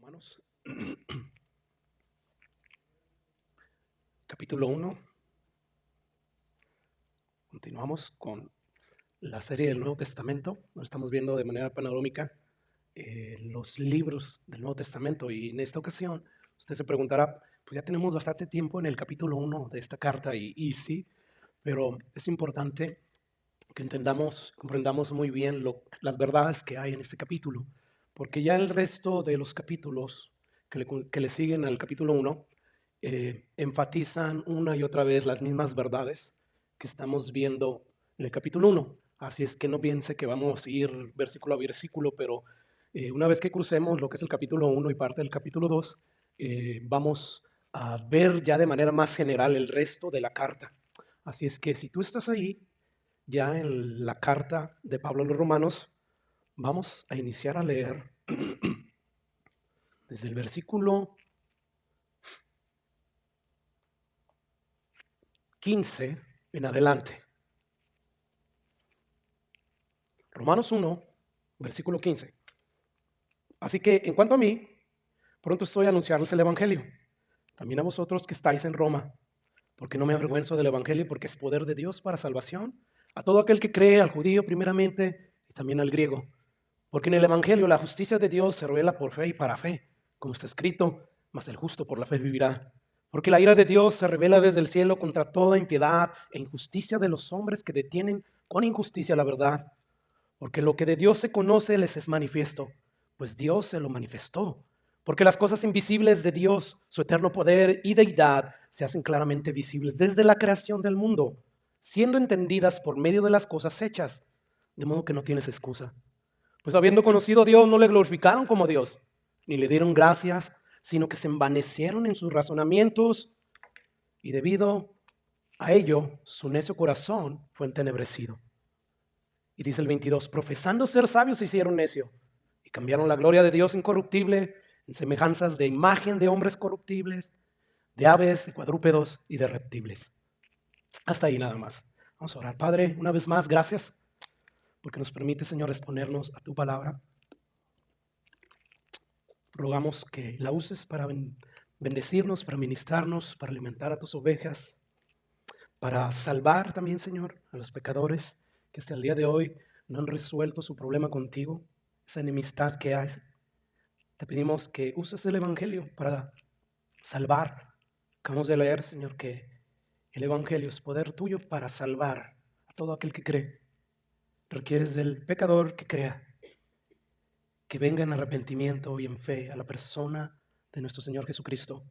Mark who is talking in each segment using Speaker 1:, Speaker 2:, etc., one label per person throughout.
Speaker 1: Romanos, capítulo 1. Continuamos con la serie del Nuevo Testamento. Nos estamos viendo de manera panorámica los libros del Nuevo Testamento. Y en esta ocasión, usted se preguntará, pues ya tenemos bastante tiempo en el capítulo 1 de esta carta. Y sí, pero es importante que comprendamos muy bien las verdades que hay en este capítulo. Porque ya el resto de los capítulos que le siguen al capítulo 1 enfatizan una y otra vez las mismas verdades que estamos viendo en el capítulo 1. Así es que no piense que vamos a ir versículo a versículo, pero una vez que crucemos lo que es el capítulo 1 y parte del capítulo 2, vamos a ver ya de manera más general el resto de la carta. Así es que si tú estás ahí, ya en la carta de Pablo a los Romanos, vamos a iniciar a leer desde el versículo 15 en adelante. Romanos 1, versículo 15. Así que en cuanto a mí, pronto estoy a anunciarles el Evangelio, también a vosotros que estáis en Roma, porque no me avergüenzo del Evangelio, porque es poder de Dios para salvación a todo aquel que cree, al judío primeramente y también al griego. Porque en el Evangelio la justicia de Dios se revela por fe y para fe, como está escrito, mas el justo por la fe vivirá. Porque la ira de Dios se revela desde el cielo contra toda impiedad e injusticia de los hombres que detienen con injusticia la verdad. Porque lo que de Dios se conoce les es manifiesto, pues Dios se lo manifestó. Porque las cosas invisibles de Dios, su eterno poder y deidad, se hacen claramente visibles desde la creación del mundo, siendo entendidas por medio de las cosas hechas, de modo que no tienes excusa. Pues habiendo conocido a Dios, no le glorificaron como Dios, ni le dieron gracias, sino que se envanecieron en sus razonamientos, y debido a ello, su necio corazón fue entenebrecido. Y dice el 22, profesando ser sabios se hicieron necio y cambiaron la gloria de Dios incorruptible en semejanzas de imagen de hombres corruptibles, de aves, de cuadrúpedos y de reptiles. Hasta ahí nada más. Vamos a orar. Padre, una vez más, gracias porque nos permite, Señor, exponernos a tu palabra. Rogamos que la uses para bendecirnos, para ministrarnos, para alimentar a tus ovejas, para salvar también, Señor, a los pecadores que hasta el día de hoy no han resuelto su problema contigo, esa enemistad que hay. Te pedimos que uses el Evangelio para salvar. Acabamos de leer, Señor, que el Evangelio es poder tuyo para salvar a todo aquel que cree. Requieres del pecador que crea, que venga en arrepentimiento y en fe a la persona de nuestro Señor Jesucristo.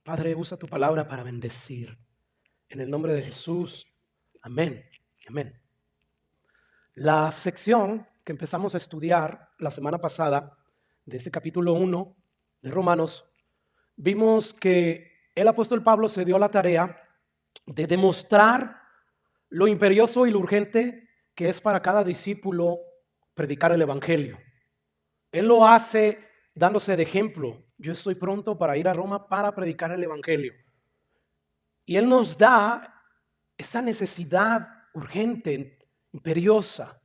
Speaker 1: Padre, usa tu palabra para bendecir. En el nombre de Jesús, amén. Amén. La sección que empezamos a estudiar la semana pasada, de este capítulo 1 de Romanos, vimos que el apóstol Pablo se dio la tarea de demostrar lo imperioso y lo urgente que es para cada discípulo predicar el Evangelio. Él lo hace dándose de ejemplo. Yo estoy pronto para ir a Roma para predicar el Evangelio. Y Él nos da esa necesidad urgente, imperiosa.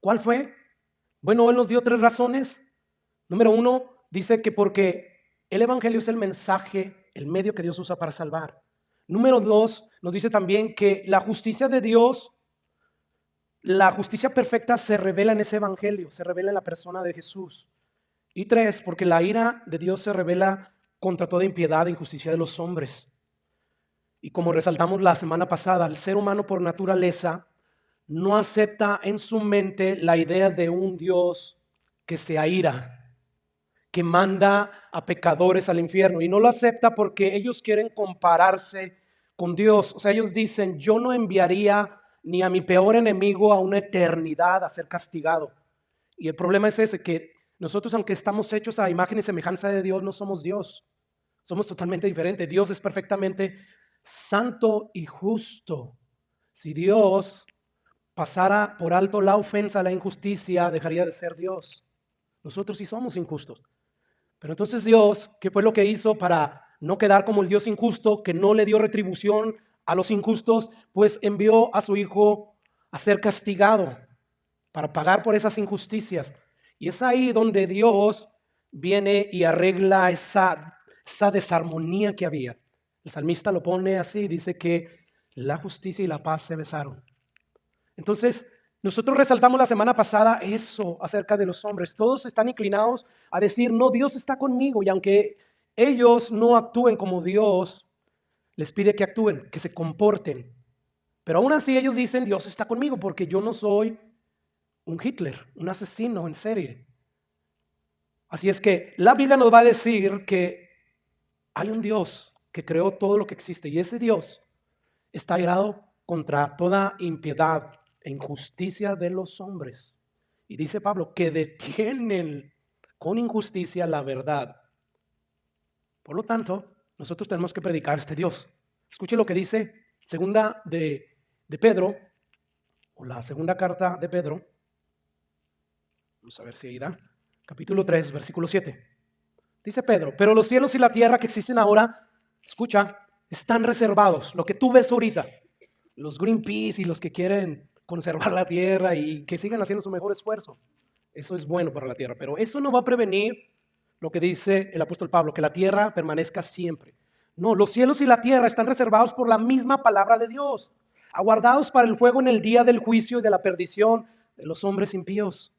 Speaker 1: ¿Cuál fue? Bueno, Él nos dio 3 razones. Número 1, dice que porque el Evangelio es el mensaje, el medio que Dios usa para salvar. Número 2, nos dice también que la justicia de Dios, la justicia perfecta se revela en ese Evangelio, se revela en la persona de Jesús. Y 3, porque la ira de Dios se revela contra toda impiedad e injusticia de los hombres. Y como resaltamos la semana pasada, el ser humano por naturaleza no acepta en su mente la idea de un Dios que se aira, que manda a pecadores al infierno. Y no lo acepta porque ellos quieren compararse con Dios. O sea, ellos dicen, yo no enviaría ni a mi peor enemigo a una eternidad a ser castigado. Y el problema es ese, que nosotros, aunque estamos hechos a imagen y semejanza de Dios, no somos Dios. Somos totalmente diferentes. Dios es perfectamente santo y justo. Si Dios pasara por alto la ofensa, la injusticia, dejaría de ser Dios. Nosotros sí somos injustos. Pero entonces Dios, ¿qué fue lo que hizo para no quedar como el Dios injusto, que no le dio retribución a los injustos? Pues envió a su Hijo a ser castigado para pagar por esas injusticias. Y es ahí donde Dios viene y arregla esa desarmonía que había. El salmista lo pone así, dice que la justicia y la paz se besaron. Entonces, nosotros resaltamos la semana pasada eso acerca de los hombres. Todos están inclinados a decir, no, Dios está conmigo. Y aunque ellos no actúen como Dios les pide que actúen, que se comporten. Pero aún así ellos dicen, Dios está conmigo porque yo no soy un Hitler, un asesino en serie. Así es que la Biblia nos va a decir que hay un Dios que creó todo lo que existe y ese Dios está airado contra toda impiedad e injusticia de los hombres. Y dice Pablo que detienen con injusticia la verdad. Por lo tanto, nosotros tenemos que predicar a este Dios. Escuche lo que dice segunda de Pedro, o la segunda carta de Pedro. Vamos a ver si ahí da. Capítulo 3, versículo 7. Dice Pedro, pero los cielos y la tierra que existen ahora, escucha, están reservados. Lo que tú ves ahorita, los Greenpeace y los que quieren conservar la tierra y que sigan haciendo su mejor esfuerzo. Eso es bueno para la tierra, pero eso no va a prevenir lo que dice el apóstol Pablo, que la tierra permanezca siempre. No, los cielos y la tierra están reservados por la misma palabra de Dios, aguardados para el fuego en el día del juicio y de la perdición de los hombres impíos.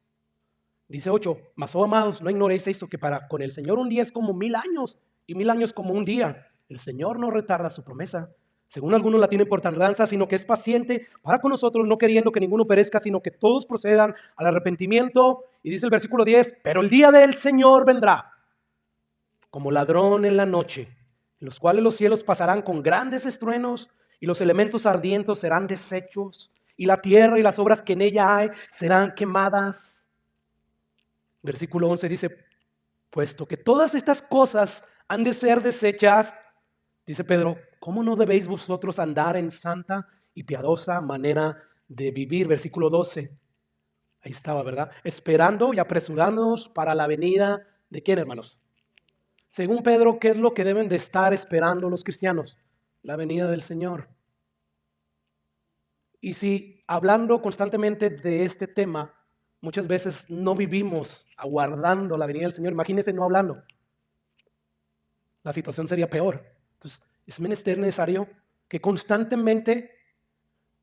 Speaker 1: Dice 8, mas oh amados, no ignoréis esto, que para con el Señor un día es como 1000 años y 1000 años como un día. El Señor no retarda su promesa, según algunos la tienen por tardanza, sino que es paciente para con nosotros, no queriendo que ninguno perezca, sino que todos procedan al arrepentimiento. Y dice el versículo 10, pero el día del Señor vendrá como ladrón en la noche, en los cuales los cielos pasarán con grandes estruendos y los elementos ardientes serán deshechos y la tierra y las obras que en ella hay serán quemadas. Versículo 11 dice, puesto que todas estas cosas han de ser deshechas, dice Pedro, ¿cómo no debéis vosotros andar en santa y piadosa manera de vivir? Versículo 12, ahí estaba, ¿verdad? Esperando y apresurándonos para la venida de ¿quién, hermanos? Según Pedro, ¿qué es lo que deben de estar esperando los cristianos? La venida del Señor. Y si hablando constantemente de este tema, muchas veces no vivimos aguardando la venida del Señor, imagínense no hablando. La situación sería peor. Entonces, es menester necesario que constantemente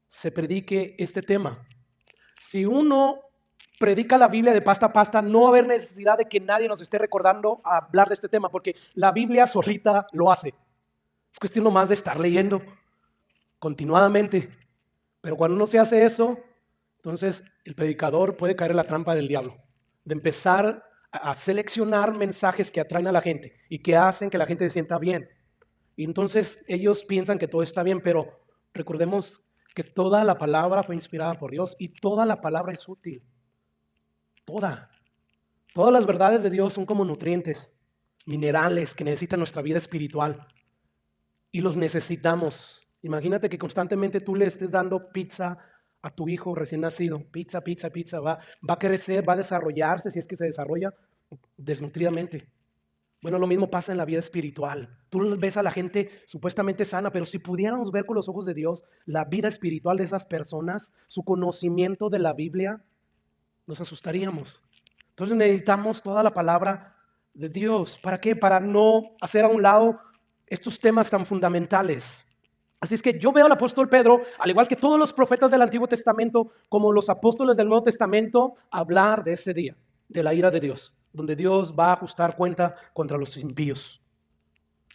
Speaker 1: se predique este tema. Si uno predica la Biblia de pasta a pasta, no va a haber necesidad de que nadie nos esté recordando a hablar de este tema, porque la Biblia solita lo hace. Es cuestión nomás de estar leyendo continuadamente. Pero cuando no se hace eso, entonces el predicador puede caer en la trampa del diablo, de empezar a seleccionar mensajes que atraen a la gente y que hacen que la gente se sienta bien. Y entonces ellos piensan que todo está bien, pero recordemos que toda la palabra fue inspirada por Dios y toda la palabra es útil. Todas las verdades de Dios son como nutrientes, minerales que necesita nuestra vida espiritual y los necesitamos. Imagínate que constantemente tú le estés dando pizza a tu hijo recién nacido, pizza, va a crecer, va a desarrollarse, si es que se desarrolla desnutridamente. Bueno, lo mismo pasa en la vida espiritual. Tú ves a la gente supuestamente sana, pero si pudiéramos ver con los ojos de Dios la vida espiritual de esas personas, su conocimiento de la Biblia, nos asustaríamos. Entonces necesitamos toda la palabra de Dios. ¿Para qué? Para no hacer a un lado estos temas tan fundamentales. Así es que yo veo al apóstol Pedro, al igual que todos los profetas del Antiguo Testamento, como los apóstoles del Nuevo Testamento, hablar de ese día, de la ira de Dios, donde Dios va a ajustar cuenta contra los impíos.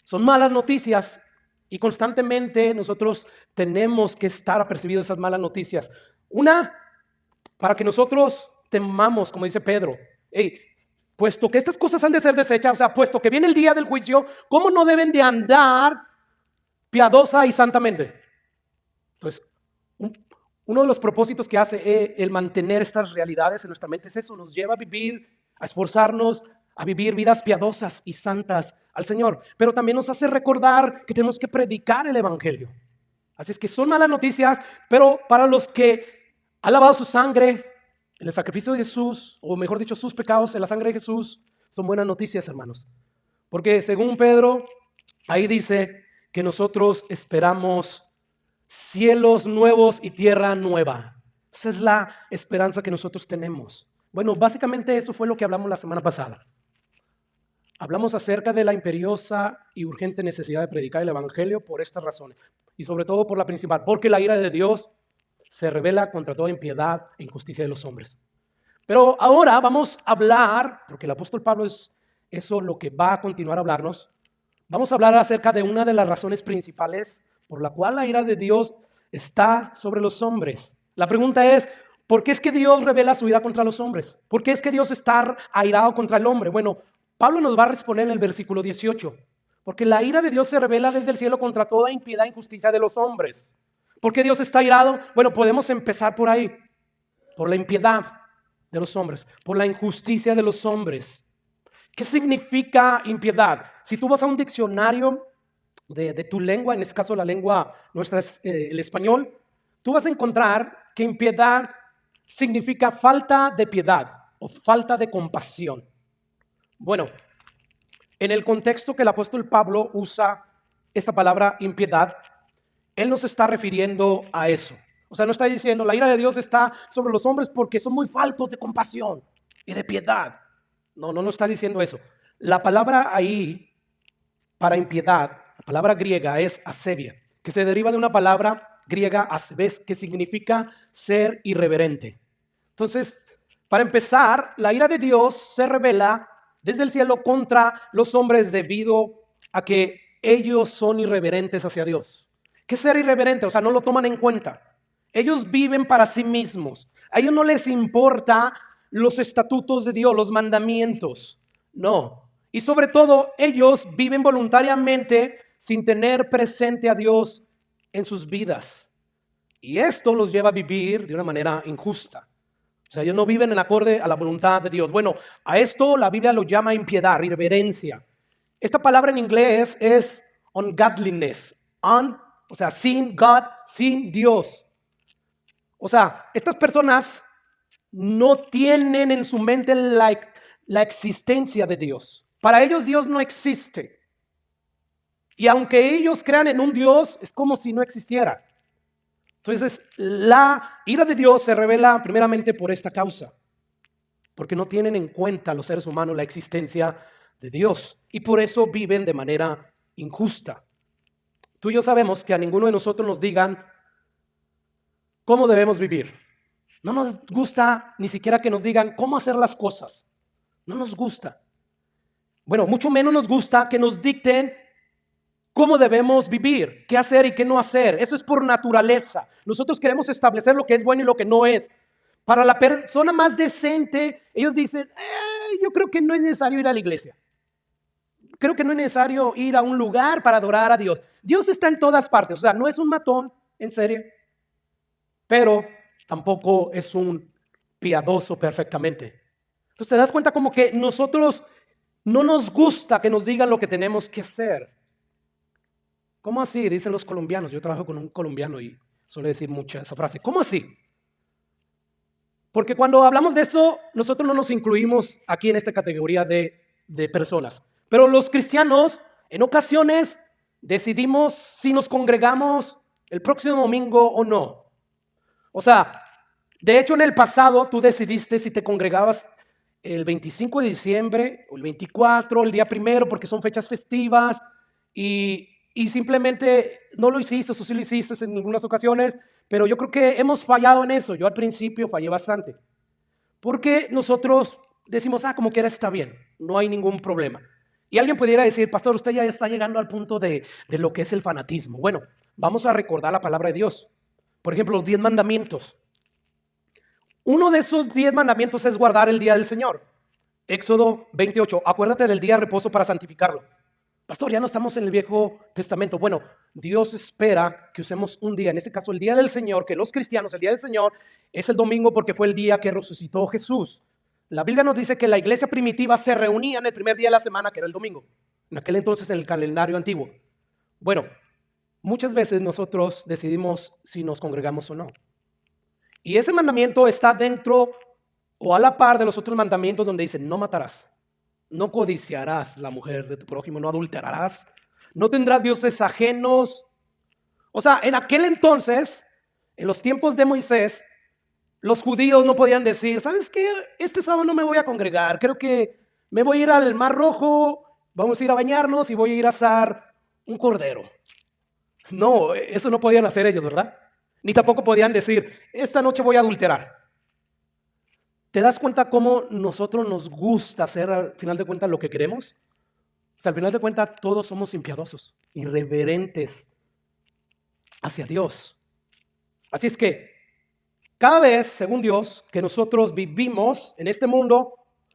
Speaker 1: Son malas noticias y constantemente nosotros tenemos que estar apercibidos de esas malas noticias. Una, para que nosotros temamos, como dice Pedro, hey, puesto que estas cosas han de ser desechas, o sea, puesto que viene el día del juicio, ¿cómo no deben de andar piadosa y santamente? Entonces, uno de los propósitos que hace el mantener estas realidades en nuestra mente es eso, nos lleva a vivir, a esforzarnos, a vivir vidas piadosas y santas al Señor, pero también nos hace recordar que tenemos que predicar el Evangelio. Así es que son malas noticias, pero para los que han lavado su sangre en el sacrificio de Jesús, o mejor dicho, sus pecados en la sangre de Jesús, son buenas noticias, hermanos. Porque según Pedro, ahí dice que nosotros esperamos cielos nuevos y tierra nueva. Esa es la esperanza que nosotros tenemos. Bueno, básicamente eso fue lo que hablamos la semana pasada. hablamos acerca de la imperiosa y urgente necesidad de predicar el Evangelio por estas razones. Y sobre todo por la principal, porque la ira de Dios se revela contra toda impiedad e injusticia de los hombres. Pero ahora vamos a hablar, porque el apóstol Pablo es eso lo que va a continuar a hablarnos, vamos a hablar acerca de una de las razones principales por la cual la ira de Dios está sobre los hombres. La pregunta es, ¿por qué es que Dios revela su ira contra los hombres? ¿Por qué es que Dios está airado contra el hombre? Bueno, Pablo nos va a responder en el versículo 18. Porque la ira de Dios se revela desde el cielo contra toda impiedad e injusticia de los hombres. ¿Por qué Dios está airado? Bueno, podemos empezar por ahí. Por la impiedad de los hombres, por la injusticia de los hombres. ¿Qué significa impiedad? Si tú vas a un diccionario de tu lengua, en este caso la lengua nuestra es el español, tú vas a encontrar que impiedad significa falta de piedad o falta de compasión. Bueno, en el contexto que el apóstol Pablo usa esta palabra impiedad, él no se está refiriendo a eso. O sea, no está diciendo la ira de Dios está sobre los hombres porque son muy faltos de compasión y de piedad. No está diciendo eso. La palabra ahí para impiedad, la palabra griega es asebia, que se deriva de una palabra griega asebes, que significa ser irreverente. Entonces, para empezar, la ira de Dios se revela desde el cielo contra los hombres debido a que ellos son irreverentes hacia Dios. ¿Qué es ser irreverente? O sea, no lo toman en cuenta. Ellos viven para sí mismos. A ellos no les importa los estatutos de Dios, los mandamientos. No. Y sobre todo, ellos viven voluntariamente sin tener presente a Dios en sus vidas. Y esto los lleva a vivir de una manera injusta. O sea, ellos no viven en acorde a la voluntad de Dios. Bueno, a esto la Biblia lo llama impiedad, irreverencia. Esta palabra en inglés es ungodliness. O sea, sin God, sin Dios. O sea, estas personas no tienen en su mente la existencia de Dios. Para ellos Dios no existe. Y aunque ellos crean en un Dios, es como si no existiera. Entonces, la ira de Dios se revela primeramente por esta causa. Porque no tienen en cuenta los seres humanos la existencia de Dios. Y por eso viven de manera injusta. Tú y yo sabemos que a ninguno de nosotros nos digan cómo debemos vivir. No nos gusta ni siquiera que nos digan cómo hacer las cosas. No nos gusta. Bueno, mucho menos nos gusta que nos dicten cómo debemos vivir, qué hacer y qué no hacer. Eso es por naturaleza. Nosotros queremos establecer lo que es bueno y lo que no es. Para la persona más decente, ellos dicen, yo creo que no es necesario ir a la iglesia. Creo que no es necesario ir a un lugar para adorar a Dios. Dios está en todas partes. O sea, no es un matón, en serio. Pero tampoco es un piadoso perfectamente. Entonces te das cuenta como que nosotros no nos gusta que nos digan lo que tenemos que hacer. ¿Cómo así? Dicen los colombianos. Yo trabajo con un colombiano y suele decir mucho esa frase. ¿Cómo así? Porque cuando hablamos de eso, nosotros no nos incluimos aquí en esta categoría de personas. Pero los cristianos, en ocasiones, decidimos si nos congregamos el próximo domingo o no. O sea, de hecho en el pasado tú decidiste si te congregabas el 25 de diciembre o el 24, el día primero, porque son fechas festivas y simplemente no lo hiciste, o sí lo hiciste en algunas ocasiones, pero yo creo que hemos fallado en eso. Yo al principio fallé bastante, porque nosotros decimos, como quiera está bien, no hay ningún problema. Y alguien pudiera decir, pastor, usted ya está llegando al punto de lo que es el fanatismo. Bueno, vamos a recordar la palabra de Dios. Por ejemplo, los 10 mandamientos. Uno de esos 10 mandamientos es guardar el día del Señor. Éxodo 28, acuérdate del día de reposo para santificarlo. Pastor, ya no estamos en el Viejo Testamento. Bueno, Dios espera que usemos un día, en este caso el día del Señor, que los cristianos, el día del Señor es el domingo porque fue el día que resucitó Jesús. La Biblia nos dice que la iglesia primitiva se reunía en el primer día de la semana, que era el domingo. En aquel entonces en el calendario antiguo. Bueno, muchas veces nosotros decidimos si nos congregamos o no. Y ese mandamiento está dentro o a la par de los otros mandamientos donde dicen, no matarás, no codiciarás la mujer de tu prójimo, no adulterarás, no tendrás dioses ajenos. O sea, en aquel entonces, en los tiempos de Moisés, los judíos no podían decir, ¿sabes qué? Este sábado no me voy a congregar, creo que me voy a ir al Mar Rojo vamos a ir a bañarnos y voy a ir a asar un cordero. No, eso no podían hacer ellos, ¿verdad? Ni tampoco podían decir, esta noche voy a adulterar. ¿Te das cuenta cómo nosotros nos gusta hacer al final de cuentas lo que queremos? O sea, al final de cuentas todos somos impiedosos, irreverentes hacia Dios. Así es que cada vez, según Dios, que nosotros vivimos en este mundo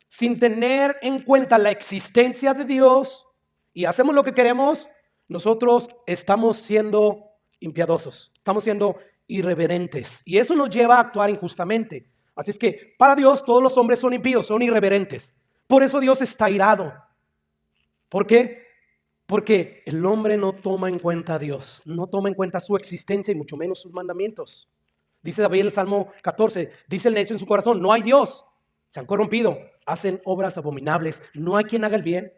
Speaker 1: sin tener en cuenta la existencia de Dios y hacemos lo que queremos, nosotros estamos siendo impiedosos, estamos siendo irreverentes. Y eso nos lleva a actuar injustamente. Así es que para Dios todos los hombres son impíos, son irreverentes. Por eso Dios está irado. ¿Por qué? Porque el hombre no toma en cuenta a Dios, no toma en cuenta su existencia y mucho menos sus mandamientos. Dice David en el Salmo 14, dice el necio en su corazón, no hay Dios, se han corrompido, hacen obras abominables, no hay quien haga el bien.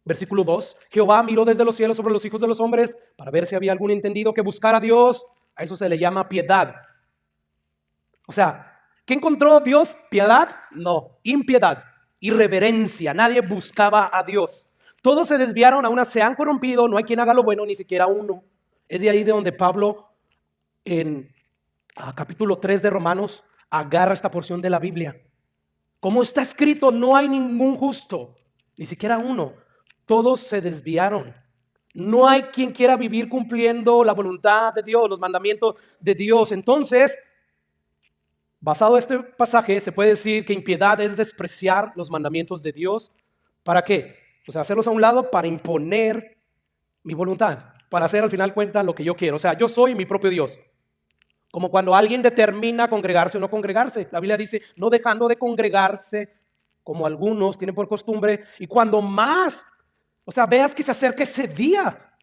Speaker 1: Versículo 2, Jehová miró desde los cielos sobre los hijos de los hombres para ver si había algún entendido que buscara a Dios. A eso se le llama piedad. O sea, ¿qué encontró Dios? ¿Piedad? No, impiedad, irreverencia, nadie buscaba a Dios. Todos se desviaron, aún se han corrompido, no hay quien haga lo bueno, ni siquiera uno. Es de ahí de donde Pablo en capítulo 3 de Romanos agarra esta porción de la Biblia. Como está escrito, no hay ningún justo, ni siquiera uno. Todos se desviaron. No hay quien quiera vivir cumpliendo la voluntad de Dios, los mandamientos de Dios. Entonces, basado en este pasaje, se puede decir que impiedad es despreciar los mandamientos de Dios. ¿Para qué? O sea, hacerlos a un lado para imponer mi voluntad, para hacer al final cuenta lo que yo quiero. O sea, yo soy mi propio Dios. Como cuando alguien determina congregarse o no congregarse. La Biblia dice, no dejando de congregarse, como algunos tienen por costumbre, y cuando más, o sea, veas que se acerca ese día.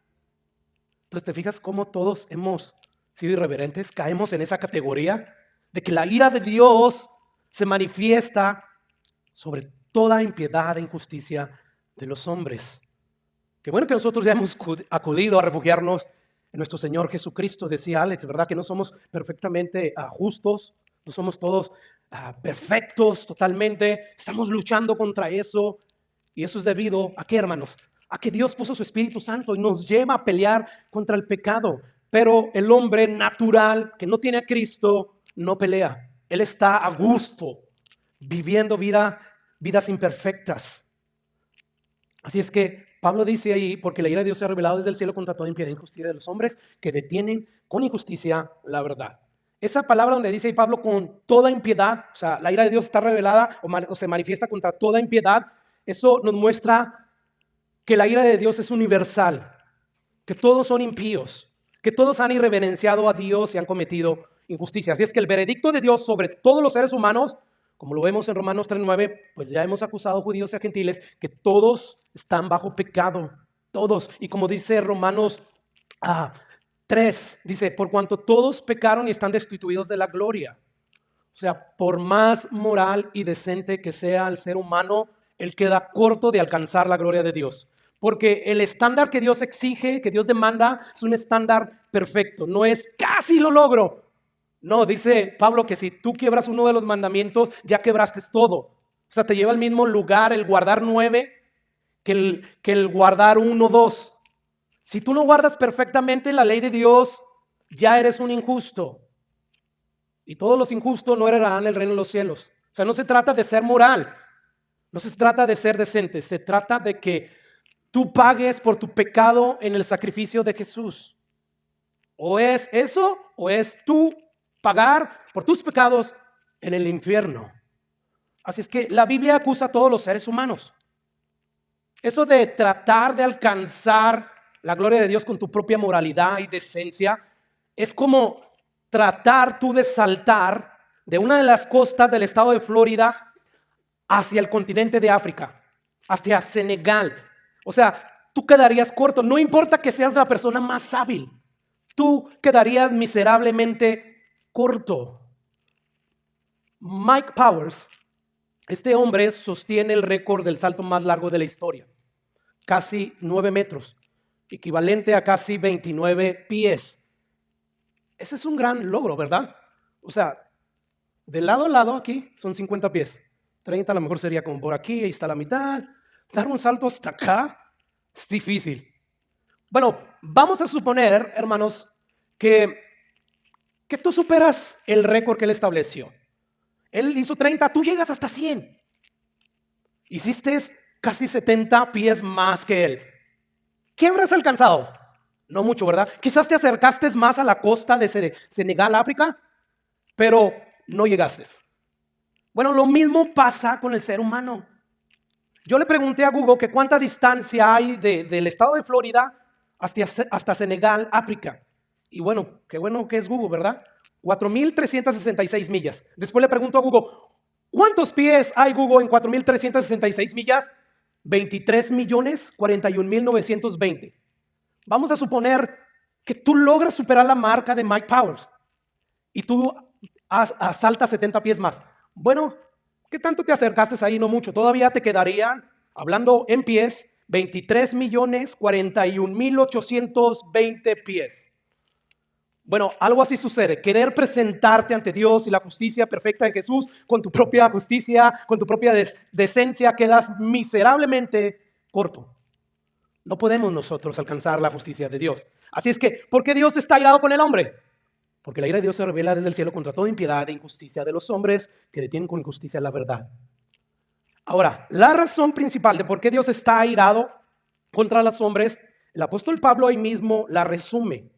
Speaker 1: Entonces, ¿te fijas cómo todos hemos sido irreverentes? Caemos en esa categoría de que la ira de Dios se manifiesta sobre toda impiedad e injusticia de los hombres. Qué bueno que nosotros ya hemos acudido a refugiarnos en nuestro Señor Jesucristo. Decía Alex, ¿verdad? Que no somos perfectamente justos, no somos todos perfectos totalmente. Estamos luchando contra eso. Y eso es debido a qué, hermanos? A que Dios puso su Espíritu Santo y nos lleva a pelear contra el pecado. Pero el hombre natural que no tiene a Cristo no pelea. Él está a gusto viviendo vidas imperfectas. Así es que Pablo dice ahí, porque la ira de Dios se ha revelado desde el cielo contra toda impiedad e injusticia de los hombres que detienen con injusticia la verdad. Esa palabra donde dice ahí Pablo con toda impiedad, o sea, la ira de Dios está revelada o se manifiesta contra toda impiedad, eso nos muestra que la ira de Dios es universal, que todos son impíos, que todos han irreverenciado a Dios y han cometido injusticia. Así es que el veredicto de Dios sobre todos los seres humanos, como lo vemos en Romanos 3:9, pues ya hemos acusado a judíos y a gentiles que todos están bajo pecado, todos. Y como dice Romanos 3, dice, por cuanto todos pecaron y están destituidos de la gloria. O sea, por más moral y decente que sea el ser humano, él queda corto de alcanzar la gloria de Dios. Porque el estándar que Dios exige, que Dios demanda, es un estándar perfecto. No es casi lo logro. No, dice Pablo que si tú quiebras uno de los mandamientos, ya quebraste todo. O sea, te lleva al mismo lugar el guardar 9 que el guardar 1, 2. Si tú no guardas perfectamente la ley de Dios, ya eres un injusto. Y todos los injustos no heredarán el reino de los cielos. O sea, no se trata de ser moral, no se trata de ser decente, se trata de que tú pagues por tu pecado en el sacrificio de Jesús. O es eso, o es tú pagar por tus pecados en el infierno. Así es que la Biblia acusa a todos los seres humanos. Eso de tratar de alcanzar la gloria de Dios con tu propia moralidad y decencia es como tratar tú de saltar de una de las costas del estado de Florida hacia el continente de África, hacia Senegal. O sea, tú quedarías corto, no importa que seas la persona más hábil, tú quedarías miserablemente corto. Mike Powers, este hombre sostiene el récord del salto más largo de la historia, casi 9 metros, equivalente a casi 29 pies. Ese es un gran logro, ¿verdad? O sea, de lado a lado aquí son 50 pies, 30 a lo mejor sería como por aquí, ahí está la mitad, dar un salto hasta acá, Es difícil. Bueno, vamos a suponer, hermanos, que tú superas el récord que él estableció. Él hizo 30, tú llegas hasta 100. Hiciste casi 70 pies más que él. ¿Qué habrás alcanzado? No mucho, ¿verdad? Quizás te acercaste más a la costa de Senegal, África, pero no llegaste. Bueno, lo mismo pasa con el ser humano. Yo le pregunté a Google que cuánta distancia hay del estado de Florida hasta Senegal, África. Y bueno, qué bueno que es Google, ¿verdad? 4.366 millas. Después le pregunto a Google, ¿cuántos pies hay, Google, en 4.366 millas? 23.041.920. Vamos a suponer que tú logras superar la marca de Mike Powers y tú asaltas 70 pies más. Bueno, ¿qué tanto te acercaste ahí? No mucho. Todavía te quedarían, hablando en pies, 23.041.820 pies. Bueno, algo así sucede. Querer presentarte ante Dios y la justicia perfecta de Jesús con tu propia justicia, con tu propia decencia, quedas miserablemente corto. No podemos nosotros alcanzar la justicia de Dios. Así es que, ¿por qué Dios está airado con el hombre? Porque la ira de Dios se revela desde el cielo contra toda impiedad e injusticia de los hombres que detienen con injusticia la verdad. Ahora, la razón principal de por qué Dios está airado contra los hombres, el apóstol Pablo ahí mismo la resume.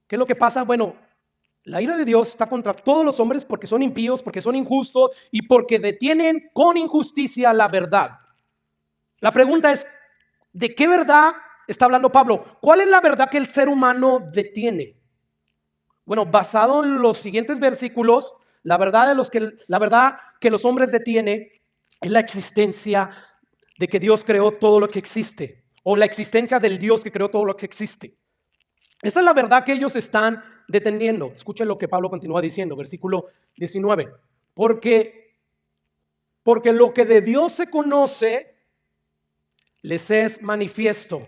Speaker 1: ¿Qué es lo que pasa? Bueno, la ira de Dios está contra todos los hombres porque son impíos, porque son injustos y porque detienen con injusticia la verdad. La pregunta es, ¿de qué verdad está hablando Pablo? ¿Cuál es la verdad que el ser humano detiene? Bueno, basado en los siguientes versículos, la verdad que los hombres detienen es la existencia de que Dios creó todo lo que existe, o la existencia del Dios que creó todo lo que existe. Esa es la verdad que ellos están deteniendo. Escuchen lo que Pablo continúa diciendo, versículo 19. Porque lo que de Dios se conoce les es manifiesto,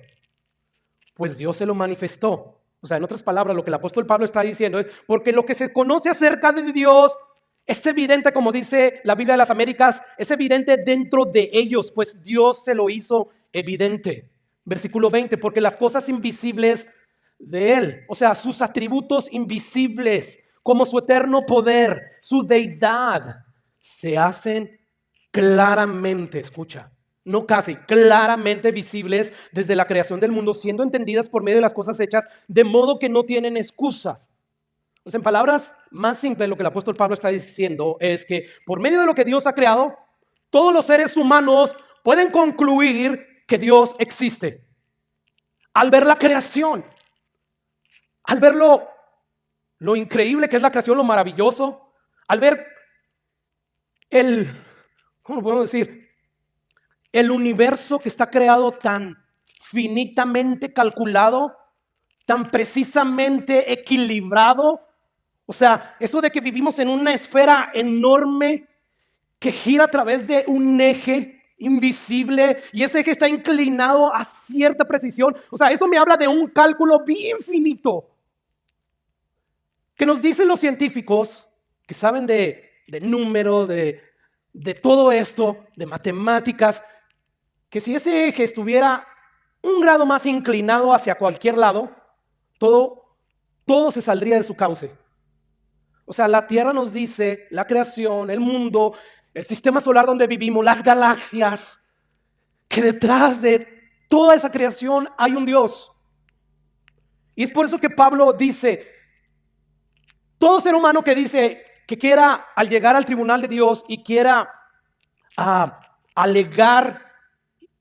Speaker 1: pues Dios se lo manifestó. O sea, en otras palabras, lo que el apóstol Pablo está diciendo es, porque lo que se conoce acerca de Dios es evidente, como dice la Biblia de las Américas, es evidente dentro de ellos, pues Dios se lo hizo evidente. Versículo 20, porque las cosas invisibles de Él, o sea, sus atributos invisibles, como su eterno poder, su deidad, se hacen claramente, escucha, no casi, claramente visibles desde la creación del mundo, siendo entendidas por medio de las cosas hechas, de modo que no tienen excusas. Pues en palabras más simples, lo que el apóstol Pablo está diciendo es que por medio de lo que Dios ha creado, todos los seres humanos pueden concluir que Dios existe. Al ver la creación, al ver lo increíble que es la creación, lo maravilloso, al ver ¿cómo podemos decir? El universo que está creado tan finitamente calculado, tan precisamente equilibrado. O sea, eso de que vivimos en una esfera enorme que gira a través de un eje invisible y ese eje está inclinado a cierta precisión. O sea, eso me habla de un cálculo bien finito. Que nos dicen los científicos que saben de números, de todo esto, de matemáticas, que si ese eje estuviera un grado más inclinado hacia cualquier lado, todo se saldría de su cauce. O sea, la Tierra nos dice, la creación, el mundo, el sistema solar donde vivimos, las galaxias, que detrás de toda esa creación hay un Dios. Y es por eso que Pablo dice, todo ser humano que dice que quiera al llegar al tribunal de Dios y quiera alegar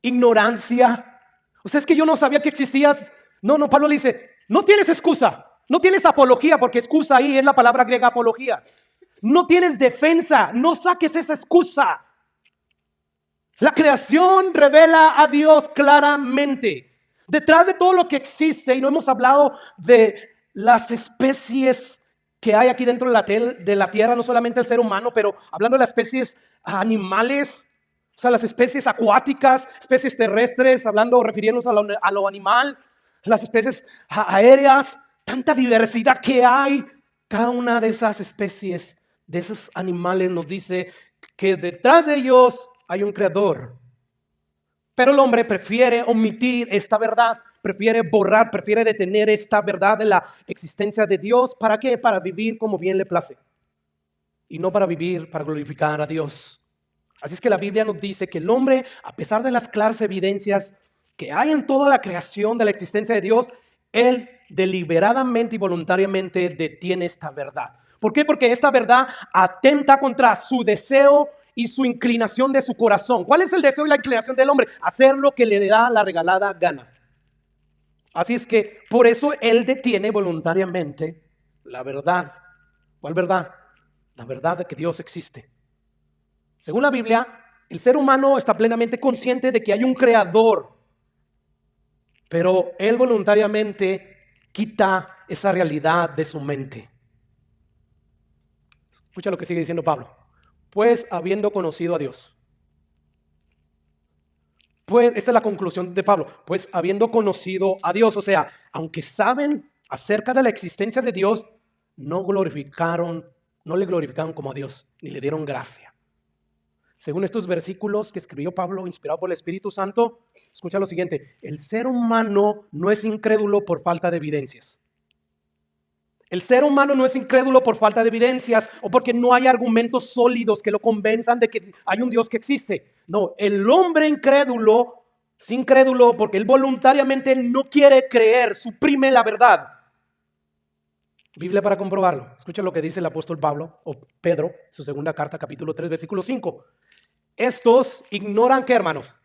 Speaker 1: ignorancia, o sea, es que yo no sabía que existías. No, Pablo le dice, no tienes excusa, no tienes apología, porque excusa ahí es la palabra griega apología. No tienes defensa, no saques esa excusa. La creación revela a Dios claramente. Detrás de todo lo que existe, y no hemos hablado de las especies que hay aquí dentro de la tierra, no solamente el ser humano, pero hablando de las especies animales, o sea, las especies acuáticas, especies terrestres, refiriéndonos a lo animal, las especies aéreas, tanta diversidad que hay. Cada una de esas especies, de esos animales nos dice que detrás de ellos hay un creador. Pero el hombre prefiere omitir esta verdad, prefiere borrar, prefiere detener esta verdad de la existencia de Dios. ¿Para qué? Para vivir como bien le place. Y no para vivir, para glorificar a Dios. Así es que la Biblia nos dice que el hombre, a pesar de las claras evidencias que hay en toda la creación de la existencia de Dios, él deliberadamente y voluntariamente detiene esta verdad. ¿Por qué? Porque esta verdad atenta contra su deseo y su inclinación de su corazón. ¿Cuál es el deseo y la inclinación del hombre? Hacer lo que le da la regalada gana. Así es que por eso él detiene voluntariamente la verdad. ¿Cuál verdad? La verdad de que Dios existe. Según la Biblia, el ser humano está plenamente consciente de que hay un creador, pero él voluntariamente quita esa realidad de su mente. Escucha lo que sigue diciendo Pablo. Pues habiendo conocido a Dios. Pues esta es la conclusión de Pablo. Pues habiendo conocido a Dios, o sea, aunque saben acerca de la existencia de Dios, no le glorificaron como a Dios, ni le dieron gracia. Según estos versículos que escribió Pablo, inspirado por el Espíritu Santo, escucha lo siguiente: el ser humano no es incrédulo por falta de evidencias. El ser humano no es incrédulo por falta de evidencias o porque no hay argumentos sólidos que lo convenzan de que hay un Dios que existe. No, el hombre incrédulo es incrédulo porque él voluntariamente no quiere creer, suprime la verdad. Biblia para comprobarlo. Escucha lo que dice el apóstol Pablo o Pedro, su segunda carta, capítulo 3, versículo 5. Estos ignoran, ¿qué, hermanos?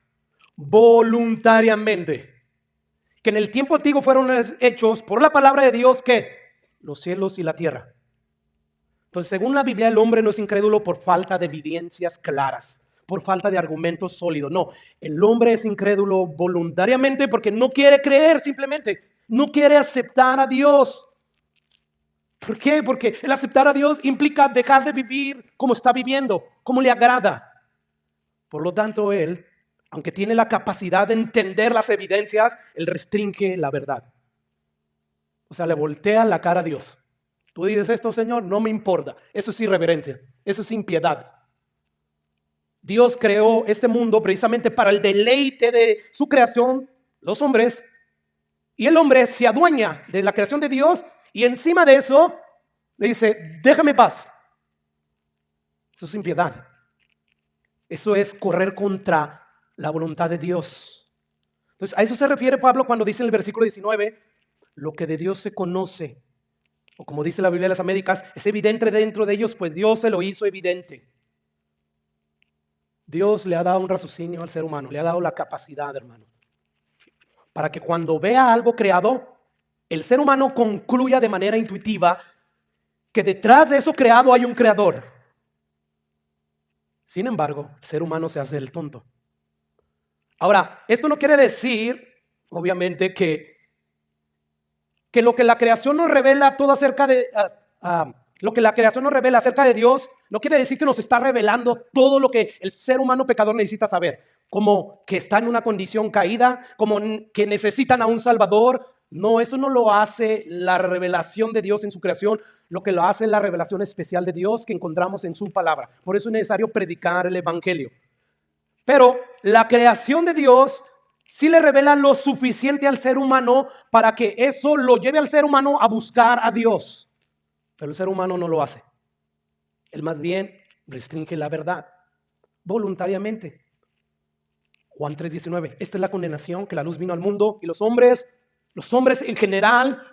Speaker 1: Voluntariamente. Que en el tiempo antiguo fueron hechos por la palabra de Dios, ¿qué? Los cielos y la tierra. Entonces, según la Biblia, el hombre no es incrédulo por falta de evidencias claras, por falta de argumentos sólidos. No, el hombre es incrédulo voluntariamente porque no quiere creer simplemente. No quiere aceptar a Dios. ¿Por qué? Porque el aceptar a Dios implica dejar de vivir como está viviendo, como le agrada. Por lo tanto, él, aunque tiene la capacidad de entender las evidencias, él restringe la verdad. O sea, le voltea la cara a Dios. Tú dices esto, Señor, no me importa. Eso es irreverencia, eso es impiedad. Dios creó este mundo precisamente para el deleite de su creación, los hombres, y el hombre se adueña de la creación de Dios y encima de eso le dice, déjame paz. Eso es impiedad. Eso es correr contra la voluntad de Dios. Entonces, a eso se refiere Pablo cuando dice en el versículo 19, lo que de Dios se conoce, o como dice la Biblia de las Américas, es evidente dentro de ellos, pues Dios se lo hizo evidente. Dios le ha dado un raciocinio al ser humano, le ha dado la capacidad, hermano, para que cuando vea algo creado, el ser humano concluya de manera intuitiva que detrás de eso creado hay un creador. Sin embargo, el ser humano se hace el tonto. Ahora, esto no quiere decir, obviamente, que lo que la creación nos revela todo acerca de lo que la creación nos revela acerca de Dios, no quiere decir que nos está revelando todo lo que el ser humano pecador necesita saber, como que está en una condición caída, como que necesitan a un Salvador. No, eso no lo hace la revelación de Dios en su creación. Lo que lo hace es la revelación especial de Dios que encontramos en su palabra. Por eso es necesario predicar el evangelio. Pero la creación de Dios sí le revela lo suficiente al ser humano para que eso lo lleve al ser humano a buscar a Dios. Pero el ser humano no lo hace. Él más bien restringe la verdad voluntariamente. Juan 3:19. Esta es la condenación, que la luz vino al mundo y los hombres en general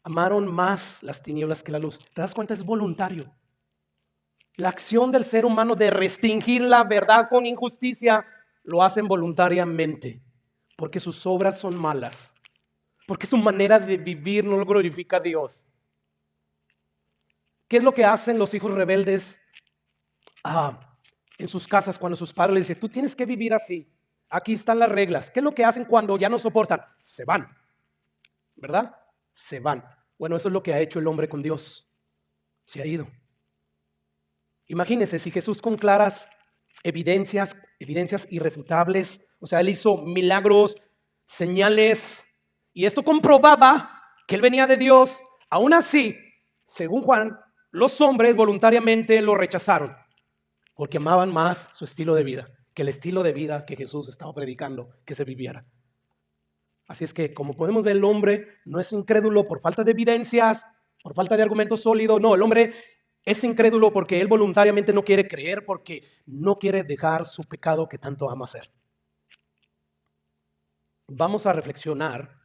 Speaker 1: amaron más las tinieblas que la luz. ¿Te das cuenta? Es voluntario. La acción del ser humano de restringir la verdad con injusticia lo hacen voluntariamente, porque sus obras son malas, porque su manera de vivir no lo glorifica a Dios. ¿Qué es lo que hacen los hijos rebeldes en sus casas cuando sus padres les dicen, tú tienes que vivir así, aquí están las reglas? ¿Qué es lo que hacen cuando ya no soportan? Se van, ¿verdad? Se van. Bueno, eso es lo que ha hecho el hombre con Dios. Se ha ido. Imagínense si Jesús con claras evidencias irrefutables, o sea, él hizo milagros, señales, y esto comprobaba que él venía de Dios. Aún así, según Juan, los hombres voluntariamente lo rechazaron porque amaban más su estilo de vida que el estilo de vida que Jesús estaba predicando que se viviera. Así es que, como podemos ver, el hombre no es incrédulo por falta de evidencias, por falta de argumentos sólidos. No, el hombre es incrédulo porque él voluntariamente no quiere creer, porque no quiere dejar su pecado que tanto ama hacer. Vamos a reflexionar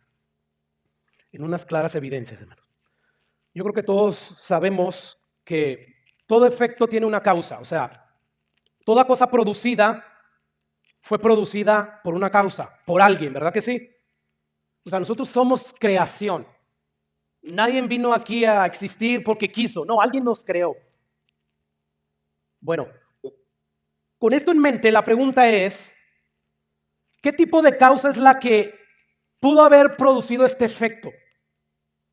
Speaker 1: en unas claras evidencias, hermanos. Yo creo que todos sabemos que todo efecto tiene una causa. O sea, toda cosa producida fue producida por una causa, por alguien, ¿verdad que sí? O sea, nosotros somos creación. Nadie vino aquí a existir porque quiso. No, alguien nos creó. Bueno, con esto en mente, la pregunta es, ¿qué tipo de causa es la que pudo haber producido este efecto?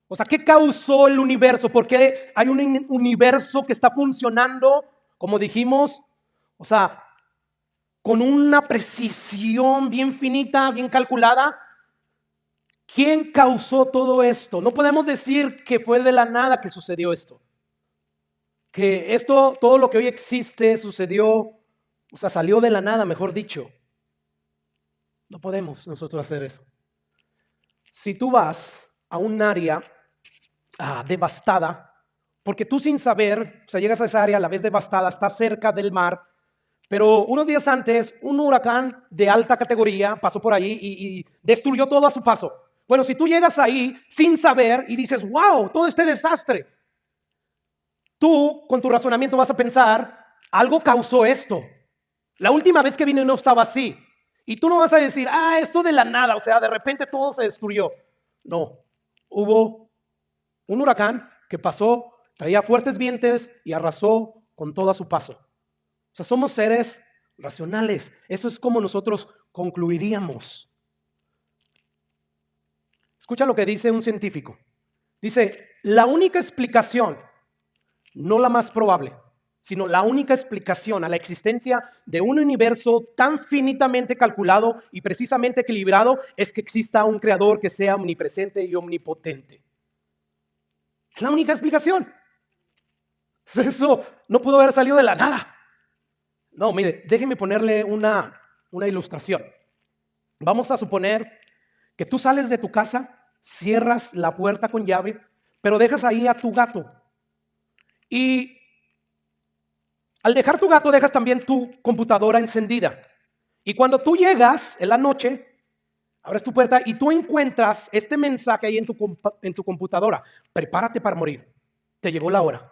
Speaker 1: O sea, ¿qué causó el universo? ¿Por qué hay un universo que está funcionando, como dijimos? O sea, con una precisión bien finita, bien calculada. ¿Quién causó todo esto? No podemos decir que fue de la nada que sucedió esto. Que esto, todo lo que hoy existe, sucedió, o sea, salió de la nada, mejor dicho. No podemos nosotros hacer eso. Si tú vas a un área devastada, porque tú sin saber, o sea, llegas a esa área, la ves devastada, está cerca del mar, pero unos días antes, un huracán de alta categoría pasó por ahí y destruyó todo a su paso. Bueno, si tú llegas ahí sin saber y dices, wow, todo este desastre, tú con tu razonamiento vas a pensar, algo causó esto. La última vez que vine no estaba así. Y tú no vas a decir, esto de la nada, o sea, de repente todo se destruyó. No, hubo un huracán que pasó, traía fuertes vientos y arrasó con todo a su paso. O sea, somos seres racionales. Eso es como nosotros concluiríamos. Escucha lo que dice un científico. Dice, la única explicación, no la más probable, sino la única explicación a la existencia de un universo tan finitamente calculado y precisamente equilibrado es que exista un creador que sea omnipresente y omnipotente. Es la única explicación. Eso no pudo haber salido de la nada. No, mire, déjeme ponerle una ilustración. Vamos a suponer que tú sales de tu casa, cierras la puerta con llave, pero dejas ahí a tu gato. Y al dejar tu gato, dejas también tu computadora encendida. Y cuando tú llegas en la noche, abres tu puerta y tú encuentras este mensaje ahí en tu computadora. Prepárate para morir. Te llegó la hora.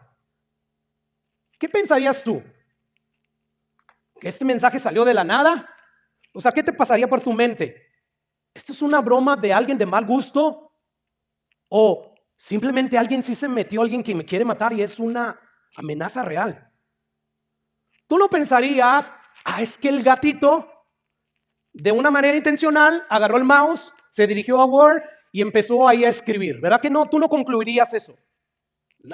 Speaker 1: ¿Qué pensarías tú? ¿Que este mensaje salió de la nada? O sea, ¿qué te pasaría por tu mente? ¿Esto es una broma de alguien de mal gusto? ¿O simplemente alguien sí se metió, alguien que me quiere matar y es una amenaza real? Tú no pensarías, es que el gatito de una manera intencional agarró el mouse, se dirigió a Word y empezó ahí a escribir. ¿Verdad que no? Tú no concluirías eso.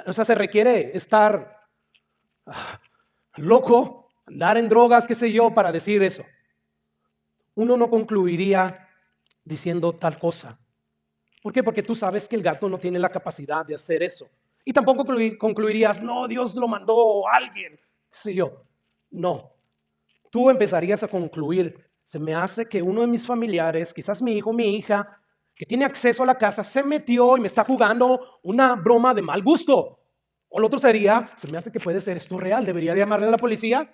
Speaker 1: O sea, se requiere estar loco, andar en drogas, qué sé yo, para decir eso. Uno no concluiría diciendo tal cosa. ¿Por qué? Porque tú sabes que el gato no tiene la capacidad de hacer eso. Y tampoco concluirías, no, Dios lo mandó a alguien, qué sé yo. No. Tú empezarías a concluir, se me hace que uno de mis familiares, quizás mi hijo, mi hija, que tiene acceso a la casa, se metió y me está jugando una broma de mal gusto. O el otro sería, se me hace que puede ser esto real, debería llamarle a la policía.